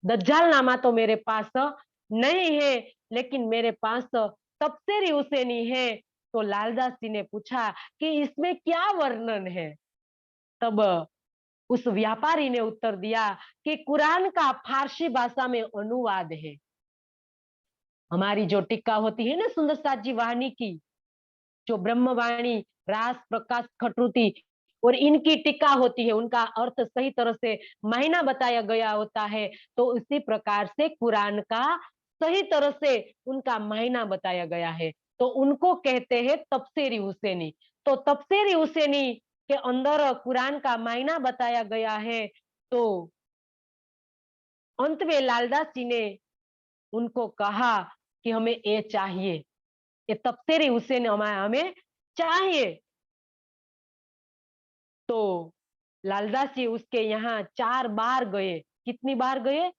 दज्जाल नामा तो मेरे पास नहीं है, लेकिन मेरे पास तफसीरी हुसैनी है। तो लालदास जी ने पूछा कि इसमें क्या वर्णन है। तब उस व्यापारी ने उत्तर दिया कि कुरान का फारसी भाषा में अनुवाद है। हमारी जो टिक्का होती है ना सुंदर साथ जी वाणी की, जो ब्रह्मवाणी, रास, प्रकाश, खटरुति, और इनकी टिक्का होती है, उनका अर्थ सही तरह से मायना बताया गया होता है। तो उसी प्रकार से कुरान का सही तरह से उनका मायना बताया गया है। तो उनको कहते हैं तफसीरी हुसैनी। तो तफसीरी हुसैनी के अंदर कुरान का मायना बताया गया है। तो अंत में लालदास जी ने उनको कहा कि हमें ये चाहिए, ये तफसीरी हुसैन हमें चाहिए। तो लालदास जी उसके यहाँ 4 बार गए। कितनी बार गए?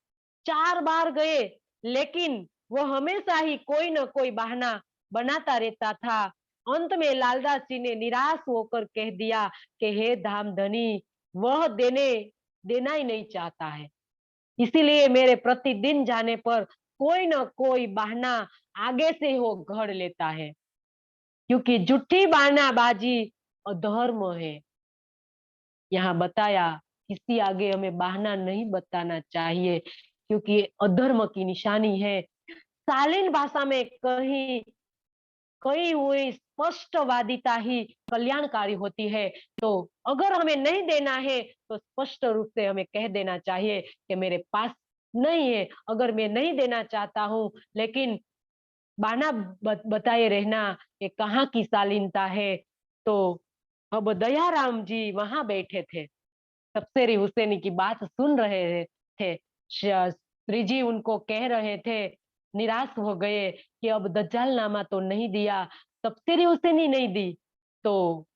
4 बार गए, लेकिन वो हमेशा ही कोई न कोई बहाना बनाता रहता था। अंत में लालदास जी ने निराश होकर कह दिया कि हे धामधनी, वह देना ही नहीं चाहता है, इसीलिए मेरे प्रतिदिन जाने पर कोई न कोई बहाना आगे से वो घड़ लेता है, क्योंकि झूठी बहानाबाजी अधर्म है। यहाँ बताया किसी आगे हमें बहाना नहीं बताना चाहिए, क्योंकि अधर्म की निशानी है। शालीन भाषा में कहीं कही हुई स्पष्टवादिता ही कल्याणकारी होती है। तो अगर हमें नहीं देना है, तो स्पष्ट रूप से हमें कह देना चाहिए कि मेरे पास नहीं है। अगर मैं नहीं देना चाहता हूँ, लेकिन बहाना बताए रहना, ये कहाँ की शालीनता है। तो अब दयाराम जी वहां बैठे थे, तफसीरी हुसैनी की बात सुन रहे थे। श्री जी उनको कह रहे थे, निराश हो गए कि अब दज्जाल नामा तो नहीं दिया, तफसीरी हुसैनी नहीं दी। तो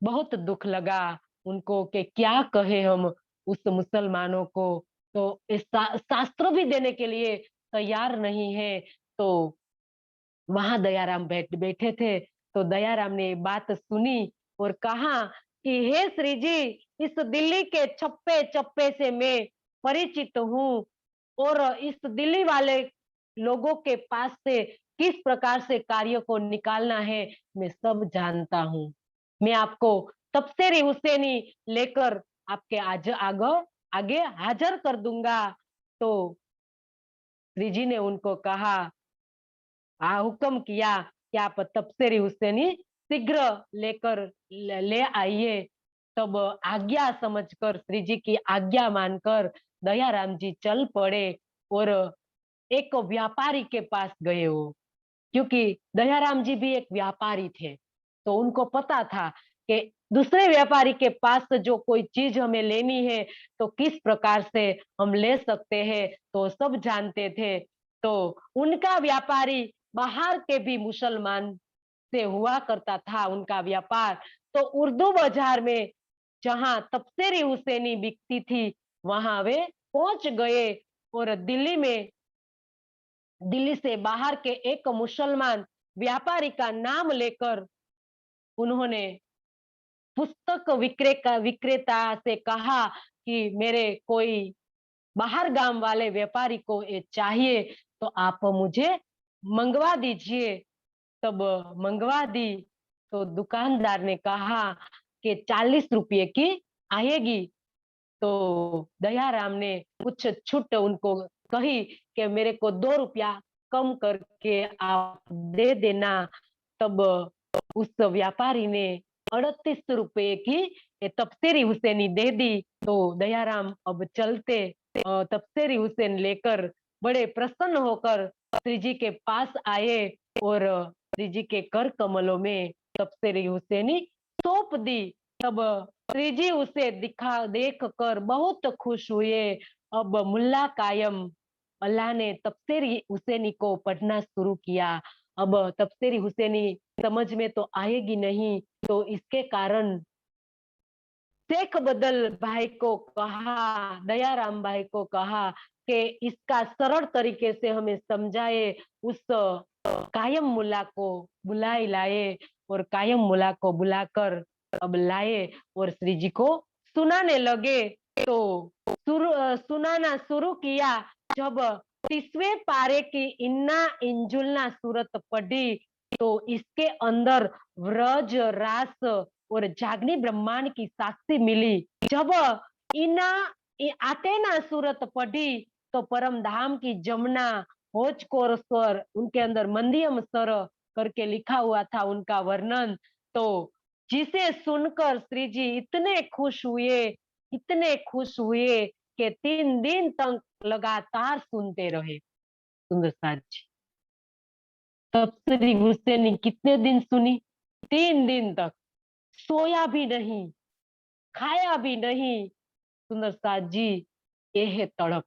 बहुत दुख लगा। उनको कि क्या कहे हम उस मुसलमानों को, तो इस शास्त्र भी देने के लिए तैयार नहीं है। तो वहां दयाराम बैठे थे, तो दयाराम ने ये बात सुनी और कहा कि हे श्री जी, इस दिल्ली के चप्पे चप्पे से मैं परिचित हूँ और इस दिल्ली वाले लोगों के पास से किस प्रकार से कार्य को निकालना है मैं सब जानता हूँ। मैं आपको तफसीर हुसैनी लेकर आपके आगे आगे हाजिर कर दूंगा। तो श्री जी ने उनको कहा, हुक्म किया कि आप तफसीर हुसैनी शीघ्र लेकर ले आइए। तब आज्ञा समझकर, श्री जी की आज्ञा मानकर दयाराम जी चल पड़े और एक व्यापारी के पास गए वो, क्योंकि दयाराम जी भी एक व्यापारी थे। तो उनको पता था कि दूसरे व्यापारी के पास से जो कोई चीज हमें लेनी है तो किस प्रकार से हम ले सकते हैं, तो सब जानते थे। तो उनका व्यापारी बाहर के भी मुसलमान से हुआ करता था उनका व्यापार। तो उर्दू बाजार में जहां तफसीरी हुसैनी बिकती थी वहां वे पहुंच गए और दिल्ली से बाहर के एक मुसलमान व्यापारी का नाम लेकर उन्होंने पुस्तक विक्रेता से कहा कि मेरे कोई बाहर गांव वाले व्यापारी को ये चाहिए, तो आप मुझे मंगवा दीजिए। तब मंगवा दी। तो दुकानदार ने कहा कि 40 रुपये की आएगी। तो दयाराम ने कुछ छूट उनको कही कि मेरे को 2 रुपया कम करके आप दे देना। तब उस व्यापारी ने 38 रुपये की ये तफसीरी हुसैनी दे दी। तो दयाराम अब चलते तफसीरी हुसैन लेकर बड़े प्रसन्न होकर श्री जी के पास आए और श्री जी के कर कमलों में तफसीरी हुसैनी सौंप दी। तब श्री जी उसे देख कर बहुत खुश हुए। अब मुल्ला कायम अल्लाह ने तफसीरी हुसैनी को पढ़ना शुरू किया। अब तफसीरी हुसैनी समझ में तो आएगी नहीं, तो इसके कारण शेख बदल भाई को कहा, दयाराम भाई को कहा कि इसका सरल तरीके से हमें समझाए। उस कायम मुल्ला को बुलाए लाए और कायम मुल्ला को बुलाकर अब लाए और श्री जी को सुनाने लगे। तो सुनाना शुरू किया। जब 30वें पारे की इन्ना इंजुलना सूरत पढ़ी तो इसके अंदर व्रज रास और जागनी ब्रह्मांड की साक्षी मिली। जब इना आतेना सूरत पढ़ी तो परम धाम की जमुना होच कोर स्वर, उनके अंदर मंदियम स्वर करके लिखा हुआ था उनका वर्णन। तो जिसे सुनकर श्री जी इतने खुश हुए कि 3 दिन तक लगातार सुनते रहे। सुंदर साथ जी, तब श्री हुसैन कितने दिन सुनी? 3 दिन तक सोया भी नहीं, खाया भी नहीं। सुंदर साथ जी, ये है तड़प,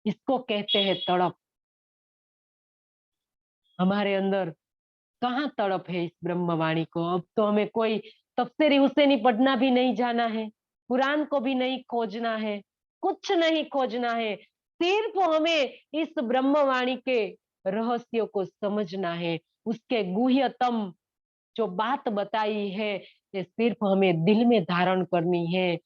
इसको कहते हैं तड़प। हमारे अंदर कहाँ तड़प है इस ब्रह्मवाणी को? अब तो हमें कोई तफसीर हुसैनी पढ़ना भी नहीं जाना है, कुरान को भी नहीं खोजना है, कुछ नहीं खोजना है। सिर्फ हमें इस ब्रह्मवाणी के रहस्यों को समझना है। उसके गुह्यतम जो बात बताई है ये सिर्फ हमें दिल में धारण करनी है।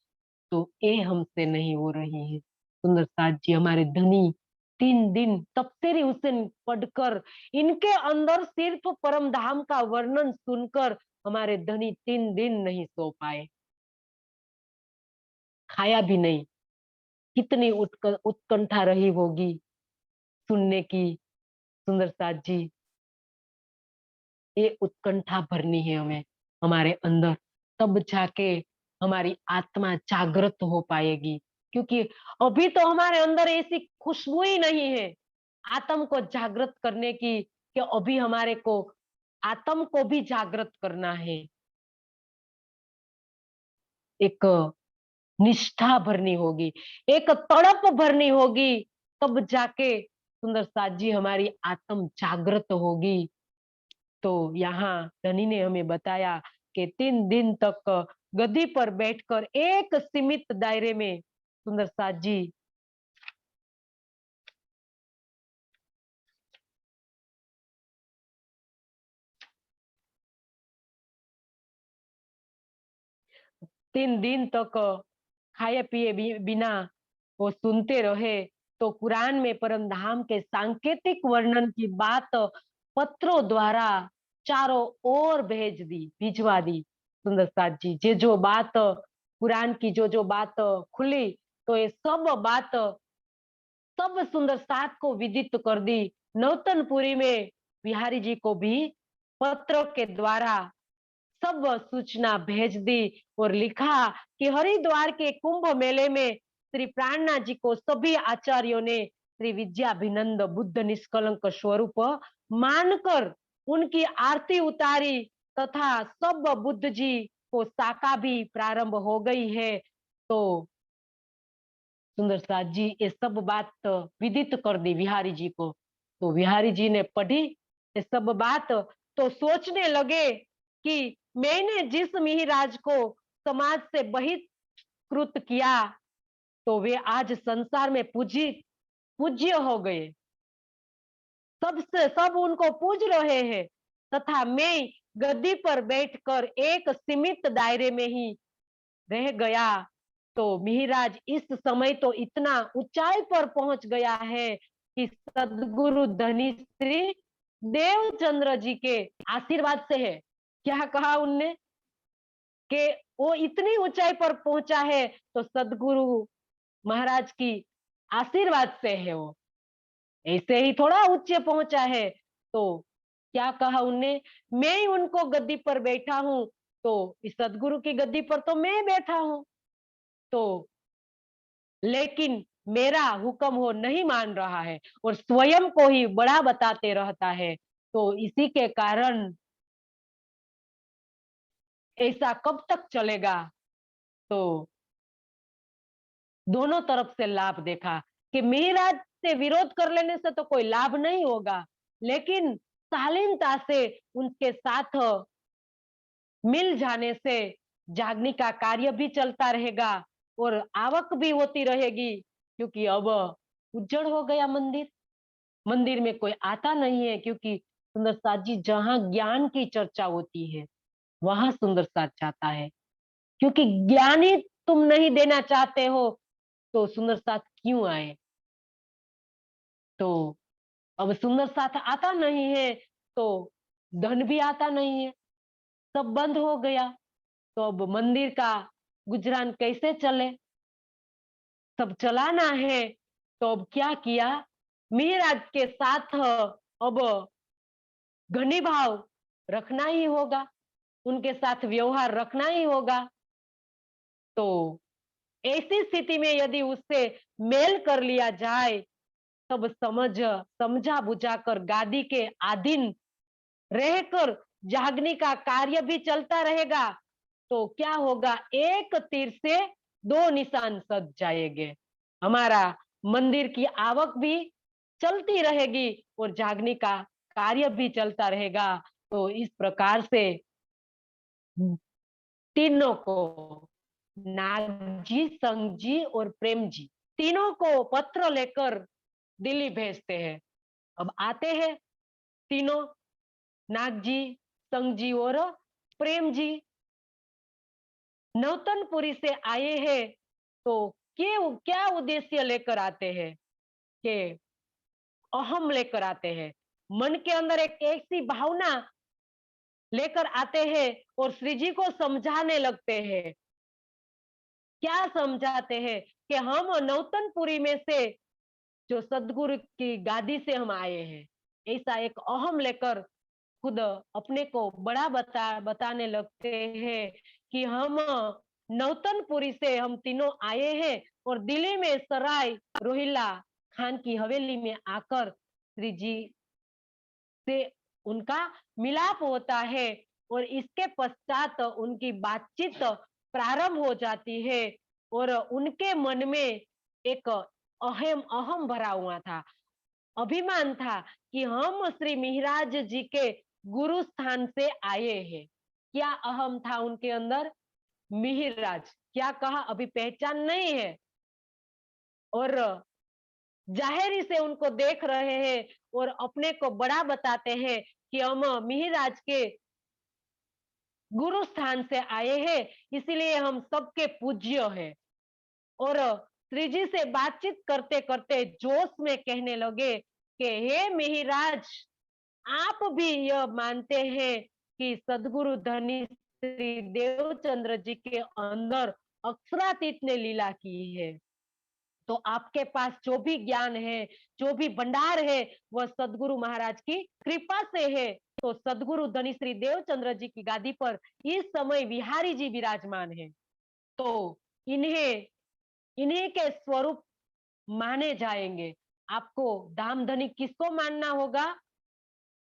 तो ये हमसे नहीं हो रही है। सुंदर साथ जी हमारे धनी 3 दिन तफसीर हुसैन पढ़कर, इनके अंदर सिर्फ परम धाम का वर्णन सुनकर हमारे धनी 3 दिन नहीं सो पाए, खाया भी नहीं। कितनी उत्कंठा रही होगी सुनने की। सुंदर साथ जी, ये उत्कंठा भरनी है हमें हमारे अंदर, तब जाके हमारी आत्मा जागृत हो पाएगी। क्योंकि अभी तो हमारे अंदर ऐसी खुशबू ही नहीं है आत्म को जागृत करने की, कि अभी हमारे को आत्म को भी जागृत करना है। एक निष्ठा भरनी होगी, एक तड़प भरनी होगी, तब जाके सुंदर साथ जी हमारी आत्म जागृत होगी। तो यहाँ धनी ने हमें बताया कि 3 दिन तक गद्दी पर बैठकर एक सीमित दायरे में सुंदर साथ जी तीन दिन तक खाए पिए बिना वो सुनते रहे। तो कुरान में परम धाम के सांकेतिक वर्णन की बात पत्रों द्वारा चारों ओर भिजवा दी सुंदर साथ जी। जे जो बात कुरान की जो बात खुली, तो ये सब बात सब सुंदर साथ को विदित कर दी। नौतनपुरी में बिहारी जी को भी पत्र के द्वारा सब सूचना भेज दी और लिखा कि हरिद्वार के कुंभ मेले में श्री प्राणनाथ जी को सभी आचार्यों ने श्री विद्याभिनंद बुद्ध निष्कलंक स्वरूप मानकर उनकी आरती उतारी तथा सब बुद्ध जी को शाखा भी प्रारंभ हो गई है। तो सुंदर साथ जी ये सब बात विदित कर दी बिहारी जी को। तो बिहारी जी ने पढ़ी ये सब बात तो सोचने लगे कि मैंने जिस मिहिराज को समाज से बहिष्कृत किया, तो वे आज संसार में पूज्य हो गए। सबसे सब उनको पूज रहे हैं तथा मैं गद्दी पर बैठकर एक सीमित दायरे में ही रह गया। तो मिहिराज इस समय तो इतना ऊंचाई पर पहुंच गया है कि सदगुरु धनी श्री देवचंद्र जी के आशीर्वाद से है। क्या कहा उनने कि वो इतनी ऊंचाई पर पहुंचा है तो सदगुरु महाराज की आशीर्वाद से है। वो ऐसे ही थोड़ा ऊंचे पहुंचा है। तो क्या कहा उनने, मैं उनको गद्दी पर बैठा हूं, तो इस सदगुरु की गद्दी पर तो मैं बैठा हूं, तो लेकिन मेरा हुक्म वो नहीं मान रहा है और स्वयं को ही बड़ा बताते रहता है। तो इसी के कारण ऐसा कब तक चलेगा। तो दोनों तरफ से लाभ देखा कि मेहराज से विरोध कर लेने से तो कोई लाभ नहीं होगा, लेकिन शालीनता से उनके साथ मिल जाने से जागने का कार्य भी चलता रहेगा और आवक भी होती रहेगी। क्योंकि अब उज्जड़ हो गया मंदिर, मंदिर में कोई आता नहीं है, क्योंकि सुंदर साथ जी जहां ज्ञान की चर्चा होती है वहां सुंदर साथ जाता है। क्योंकि ज्ञान ही तुम नहीं देना चाहते हो तो सुंदर साथ क्यों आए। तो अब सुंदर साथ आता नहीं है तो धन भी आता नहीं है, सब बंद हो गया। तो अब मंदिर का गुजरान कैसे चले, सब चलाना है। तो अब क्या किया, मिहिराज के साथ अब घनी भाव रखना ही होगा, उनके साथ व्यवहार रखना ही होगा। तो ऐसी स्थिति में यदि उससे मेल कर लिया जाए तब समझा बुझा कर गादी के अधीन रहकर जागने का कार्य भी चलता रहेगा। तो क्या होगा, एक तीर से दो निशान सज जाएंगे। हमारा मंदिर की आवक भी चलती रहेगी और जागने का कार्य भी चलता रहेगा। तो इस प्रकार से तीनों को, नाग जी, संग जी और प्रेम जी, तीनों को पत्र लेकर दिल्ली भेजते हैं। अब आते हैं तीनों, नाग जी, संग जी और प्रेम जी नौतनपुरी से आए हैं। तो क्या उद्देश्य लेकर आते हैं कि अहम लेकर आते हैं, मन के अंदर एक ऐसी भावना लेकर आते हैं और श्री जी को समझाने लगते हैं। क्या समझाते हैं कि हम नौतनपुरी में से जो सदगुरु की गादी से हम आए हैं, ऐसा एक अहम लेकर खुद अपने को बड़ा बताने लगते हैं कि हम नौतनपुरी से हम तीनों आए हैं और दिल्ली में सराय रोहिल्ला खान की हवेली में आकर श्री जी से उनका मिलाप होता है और इसके पश्चात उनकी बातचीत प्रारंभ हो जाती है। और उनके मन में एक अहम अहम भरा हुआ था, अभिमान था कि हम श्री मिहिराज जी के गुरु स्थान से आए हैं। क्या अहम था उनके अंदर मिहिरराज, क्या कहा? अभी पहचान नहीं है। और जाहिरी से उनको देख रहे हैं और अपने को बड़ा बताते हैं कि हम मिहिरराज के गुरु स्थान से आए हैं, इसीलिए हम सबके पूज्य हैं। और श्री जी से बातचीत करते करते जोश में कहने लगे कि हे मिहिराज, आप भी यह मानते हैं कि सदगुरु धनी श्री देवचंद्र जी के अंदर अक्षरातीत ने लीला की है, तो आपके पास जो भी ज्ञान है, जो भी भंडार है, वह सदगुरु महाराज की कृपा से है। तो सदगुरु धनी श्री देवचंद्र जी की गादी पर इस समय बिहारी जी विराजमान है, तो इन्हें इन्हीं के स्वरूप माने जाएंगे। आपको दाम धनी किसको मानना होगा?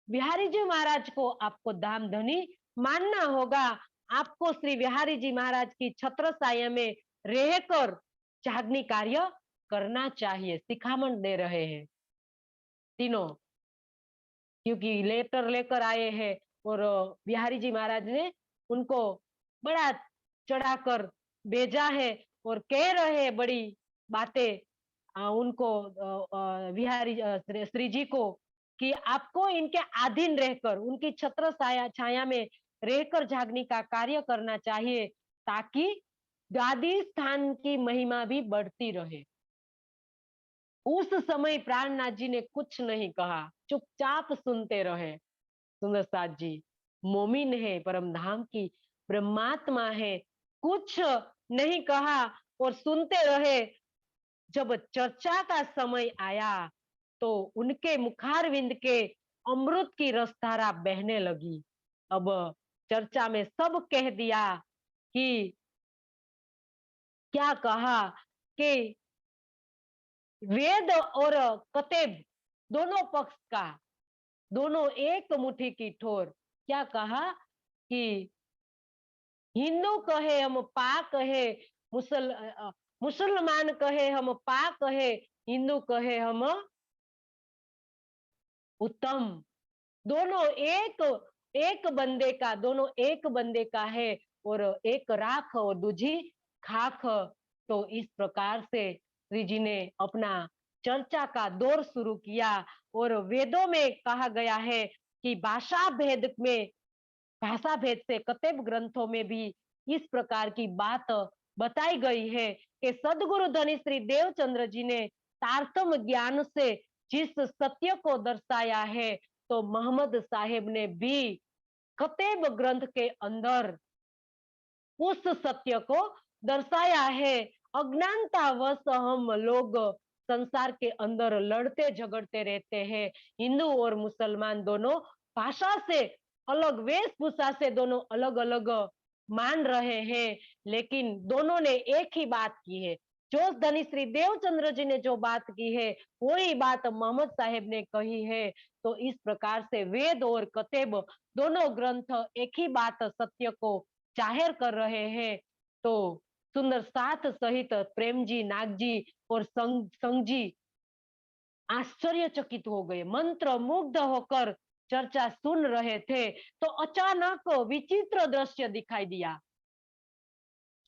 बिहारी जी महाराज को आपको दाम धनी मानना होगा। आपको श्री बिहारी जी महाराज की छत्र साया में रहकर जागनी कार्य करना चाहिए। शिखामण दे रहे हैं तीनों, क्योंकि लेटर लेकर आए हैं और बिहारी जी महाराज ने उनको बड़ा चढ़ाकर भेजा है और कह रहे हैं बड़ी बातें उनको बिहारी श्री जी को, कि आपको इनके अधीन रहकर उनकी छत्र छाया में रहकर जागने का कार्य करना चाहिए, ताकि गादी स्थान की महिमा भी बढ़ती रहे। उस समय प्राणनाथ जी ने कुछ नहीं कहा, चुपचाप सुनते रहे। सुंदरसाद जी मोमिन है, परम धाम की ब्रह्मात्मा है, कुछ नहीं कहा और सुनते रहे। जब चर्चा का समय आया तो उनके मुखारविंद के अमृत की रसधारा बहने लगी। अब चर्चा में सब कह दिया कि क्या कहा कि वेद और कतेब दोनों पक्ष का, दोनों एक मुट्ठी की ठोर। क्या कहा कि हिंदू कहे हम पा कहे, मुसलमान कहे हम पा कहे, हिंदू कहे हम उत्तम। दोनों एक एक बंदे का, दोनों एक बंदे का है, और एक राख और दूजी खाख। तो इस प्रकार से श्री जी ने अपना चर्चा का दौर शुरू किया। और वेदों में कहा गया है कि भाषा भेद में, भाषा भेद से कतेब ग्रंथों में भी इस प्रकार की बात बताई गई है कि सदगुरु धनी श्री देवचंद्र जी ने तारतम ज्ञान से जिस सत्य को दर्शाया है, तो मोहम्मद साहेब ने भी कतेब ग्रंथ के अंदर उस सत्य को दर्शाया है। अज्ञानतावश हम लोग संसार के अंदर लड़ते झगड़ते रहते हैं। हिंदू और मुसलमान दोनों भाषा से अलग, वेशभूषा से दोनों अलग अलग मान रहे हैं, लेकिन दोनों ने एक ही बात की है। जो धनी श्री देवचंद्र जी ने जो बात की है, वही बात मोहम्मद साहेब ने कही है। तो इस प्रकार से वेद और कतेब दोनों ग्रंथ एक ही बात, सत्य को जाहिर कर रहे हैं। तो सुंदर साथ सहित प्रेम जी, नाग जी और संग जी आश्चर्यचकित हो गए, मंत्र मुग्ध होकर चर्चा सुन रहे थे। तो अचानक विचित्र दृश्य दिखाई दिया।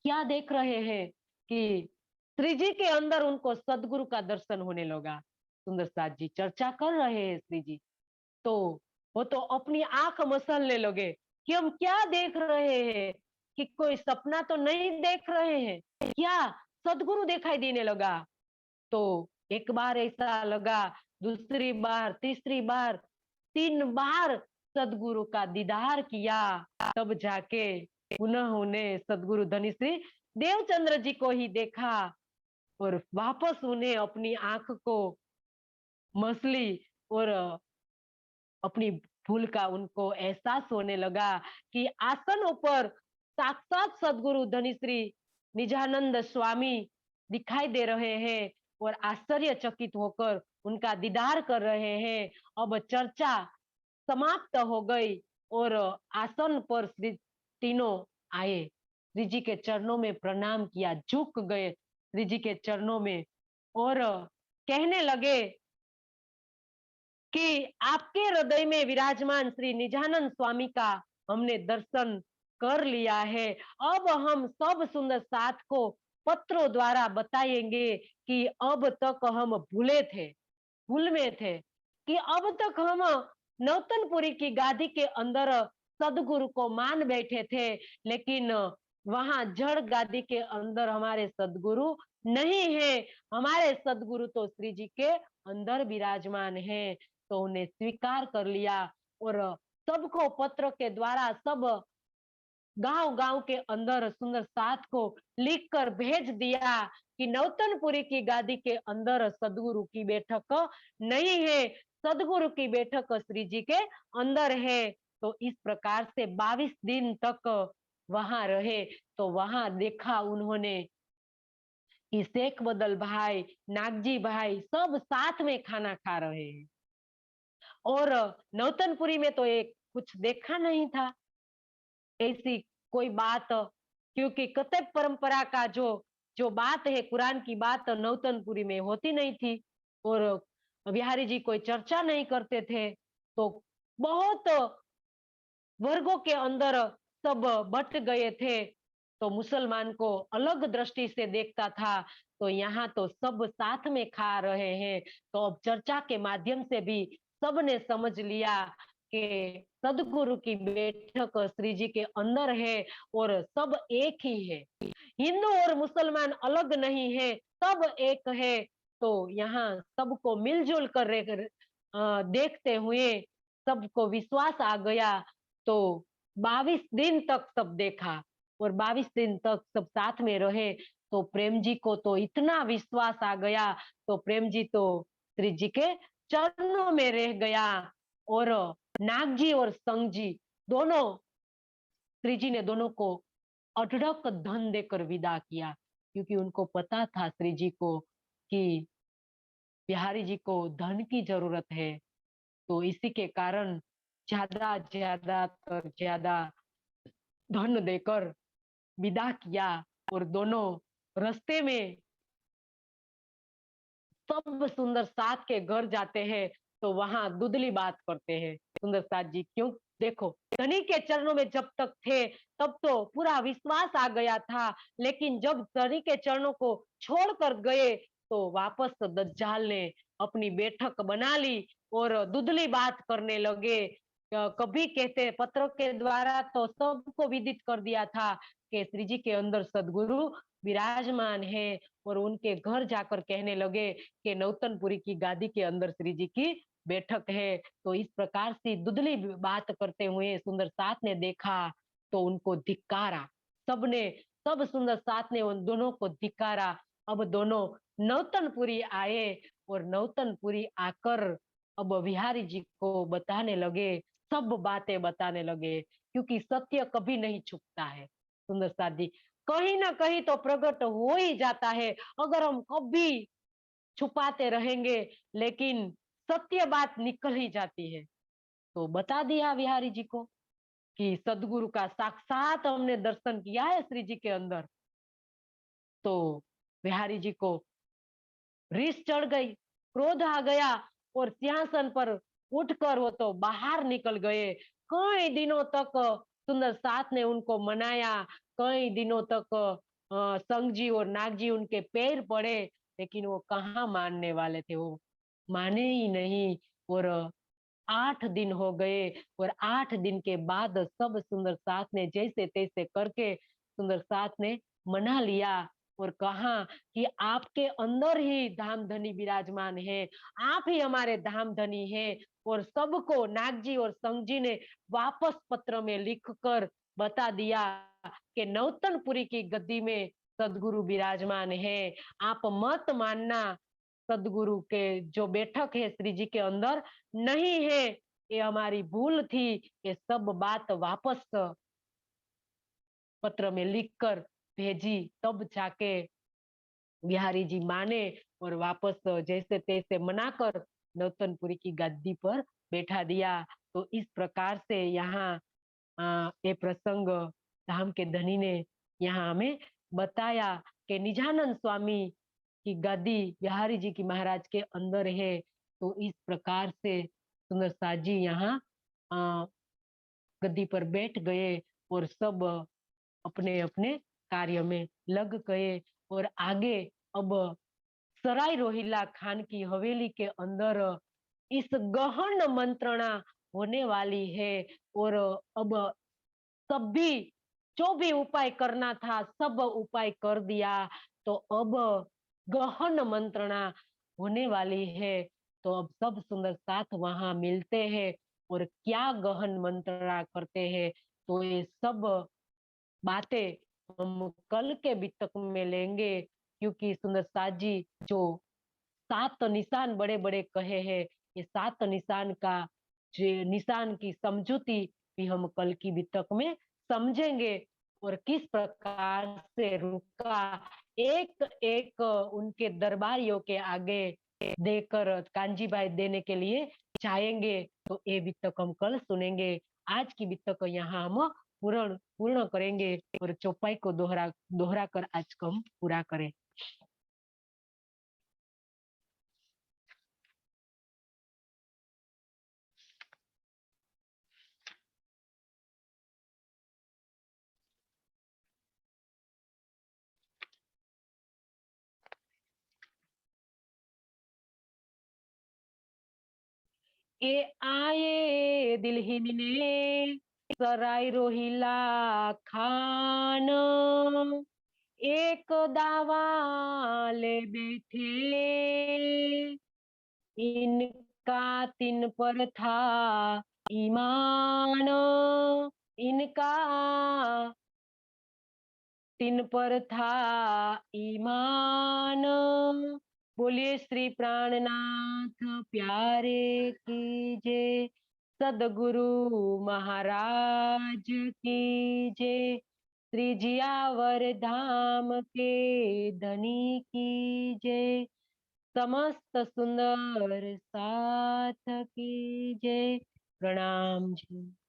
क्या देख रहे हैं कि श्री जी के अंदर उनको सदगुरु का दर्शन होने लगा। सुंदर साथ जी चर्चा कर रहे हैं श्री जी, तो वो तो अपनी आंख मसलने लगे कि हम क्या देख रहे हैं, कि कोई सपना तो नहीं देख रहे हैं क्या? सदगुरु दिखाई देने लगा। तो एक बार ऐसा लगा, दूसरी बार, तीसरी बार, 3 बार सदगुरु का दीदार किया, तब जाके पुनः उन्हें सदगुरु धनी श्री देवचंद्र जी को ही देखा। और वापस उन्हें अपनी आंख को मसली और अपनी भूल का उनको एहसास होने लगा कि आसन ऊपर साक्षात सदगुरु धनी श्री निजानंद स्वामी दिखाई दे रहे हैं और आश्चर्यचकित होकर उनका दीदार कर रहे हैं। अब चर्चा समाप्त हो गई और आसन पर श्री तीनों आए, श्री जी के चरणों में प्रणाम किया, झुक गए श्री जी के चरणों में और कहने लगे कि आपके हृदय में विराजमान श्री निजानंद स्वामी का हमने दर्शन कर लिया है। अब हम सब सुंदर साथ को पत्रों द्वारा बताएंगे कि अब तक हम भूल में थे कि अब तक हम नौतनपुरी की गादी के अंदर सदगुरु को मान बैठे थे, लेकिन वहां जड़ गादी के अंदर हमारे सदगुरु नहीं है। हमारे सदगुरु तो श्री जी के अंदर विराजमान है। तो उन्हें स्वीकार कर लिया और सबको पत्र के द्वारा सब गांव गांव के अंदर सुंदर साथ को लिख कर भेज दिया कि नौतनपुरी की गादी के अंदर सदगुरु की बैठक नहीं है, सदगुरु की बैठक श्री जी के अंदर है। तो इस प्रकार से 22 दिन तक वहां रहे। तो वहां देखा उन्होंने कि शेख बदल भाई, नागजी भाई सब साथ में खाना खा रहे हैं। और नौतनपुरी में तो एक कुछ देखा नहीं था ऐसी कोई बात, क्योंकि कतब परंपरा का जो जो बात है, कुरान की बात नौतनपुरी में होती नहीं थी और बिहारी जी कोई चर्चा नहीं करते थे। तो बहुत वर्गों के अंदर सब बट गए थे। तो मुसलमान को अलग दृष्टि से देखता था। तो यहाँ तो सब साथ में खा रहे हैं। तो अब चर्चा के माध्यम से भी सबने समझ लिया कि सदगुरु की बैठक श्री जी के अंदर है और सब एक ही है। हिंदू और मुसलमान अलग नहीं है, सब एक है। तो यहाँ सबको मिलजुल कर देखते हुए सबको विश्वास आ गया। तो 22 दिन तक सब देखा और 22 दिन तक सब साथ में रहे। तो प्रेम जी को तो इतना विश्वास आ गया। तो प्रेम जी तो श्री जी के चरणों में रह गया। और नाग जी और संग जी दोनों, श्री जी ने दोनों को अढळक धन देकर विदा किया, क्योंकि उनको पता था श्री जी को कि बिहारी जी को धन की जरूरत है। तो इसी के कारण ज्यादा ज्यादा और ज्यादा धन देकर विदा किया। और दोनों रास्ते में सब सुंदर साथ के घर जाते हैं। तो वहां दुधली बात करते हैं सुंदर साथ जी, क्यों देखो धनी के चरणों में जब तक थे तब तो पूरा विश्वास आ गया था, लेकिन जब धनी के चरणों को छोड़कर गए तो वापस दज्जाल ने अपनी बैठक बना ली और दुधली बात करने लगे। कभी कहते पत्र के द्वारा तो सबको विदित कर दिया था कि श्री जी के अंदर सदगुरु विराजमान है। और उनके घर जाकर कहने लगे कि नौतनपुरी की गादी के अंदर श्री जी की बैठक है। तो इस प्रकार से दुधली बात करते हुए सुंदर साथ ने देखा तो उनको धिक्कारा। सबने, सब सुंदर साथ ने उन दोनों को धिक्कारा। अब दोनों नौतनपुरी आए और नौतनपुरी आकर अब बिहारी जी को बताने लगे, सब बातें बताने लगे, क्योंकि सत्य कभी नहीं छुपता है सुंदर साथ जी, कहीं ना कहीं तो प्रकट हो ही जाता है। अगर हम कभी छुपाते रहेंगे लेकिन सत्य बात निकल ही जाती है। तो बता दिया बिहारी जी को कि सदगुरु का साक्षात हमने दर्शन किया है श्री जी के अंदर। तो बिहारी जी को रीस चढ़ गई, क्रोध आ गया और सिंहासन पर उठकर वो तो बाहर निकल गए। कई दिनों तक सुंदर साथ ने उनको मनाया। कई दिनों तक संग जी और नाग जी उनके पैर पड़े, लेकिन वो कहाँ मानने वाले थे, वो माने ही नहीं। और 8 दिन हो गए और 8 दिन के बाद सब सुंदर साथ ने जैसे तैसे करके सुंदर साथ ने मना लिया और कहा कि आपके अंदर ही धाम धनी विराजमान है, आप ही हमारे धाम धनी हैं। और सबको नाग जी और संग जी ने वापस पत्र में लिखकर बता दिया कि नौतनपुरी की गद्दी में सदगुरु विराजमान है, आप मत मानना सदगुरु के जो बैठक है श्री जी के अंदर नहीं है, ये हमारी भूल थी। ये सब बात वापस पत्र में लिखकर भेजी, तब जाके बिहारी जी माने और वापस जैसे तैसे मनाकर नौतनपुरी की गद्दी पर बैठा दिया। तो इस प्रकार से यहाँ ये प्रसंग धाम के धनी ने यहाँ हमें बताया कि निजानंद स्वामी की गद्दी बिहारी जी की महाराज के अंदर है। तो इस प्रकार से सुंदर साथ जी यहाँ गद्दी पर बैठ गए और सब अपने अपने कार्य में लग गए। और आगे अब सराय रोहिला खान की हवेली के अंदर इस गहन मंत्रणा होने वाली है। और अब सब भी जो भी उपाय करना था सब उपाय कर दिया। तो अब गहन मंत्रणा होने वाली है। तो अब सब सुंदर साथ वहां मिलते हैं और क्या गहन मंत्रणा करते हैं, तो ये सब बातें हम कल के बितक में लेंगे। क्योंकि सुंदर साथ जी जो 7 निशान बड़े बड़े कहे हैं, ये 7 निशान का जो निशान की समझूती भी हम कल की बितक में समझेंगे। और किस प्रकार से रुका एक एक उनके दरबारियों के आगे देकर कांजी भाई देने के लिए जाएंगे। तो ये बितक हम कल सुनेंगे। आज की बितक यहाँ हम पूर्ण पूर्ण करेंगे और चौपाई को दोहरा दोहरा कर आज को हम पूरा करें। ए आए दिलहीन ने सराय रोहिला खान, एक दावा ले बैठे। इनका तिन पर था ईमान, इनका तिन पर था ईमान। बोलिए श्री प्राणनाथ प्यारे की जय, सदगुरु महाराज की जय, श्री जियावर धाम के धनी की जय, समस्त सुंदर साथ की जय। प्रणाम जी।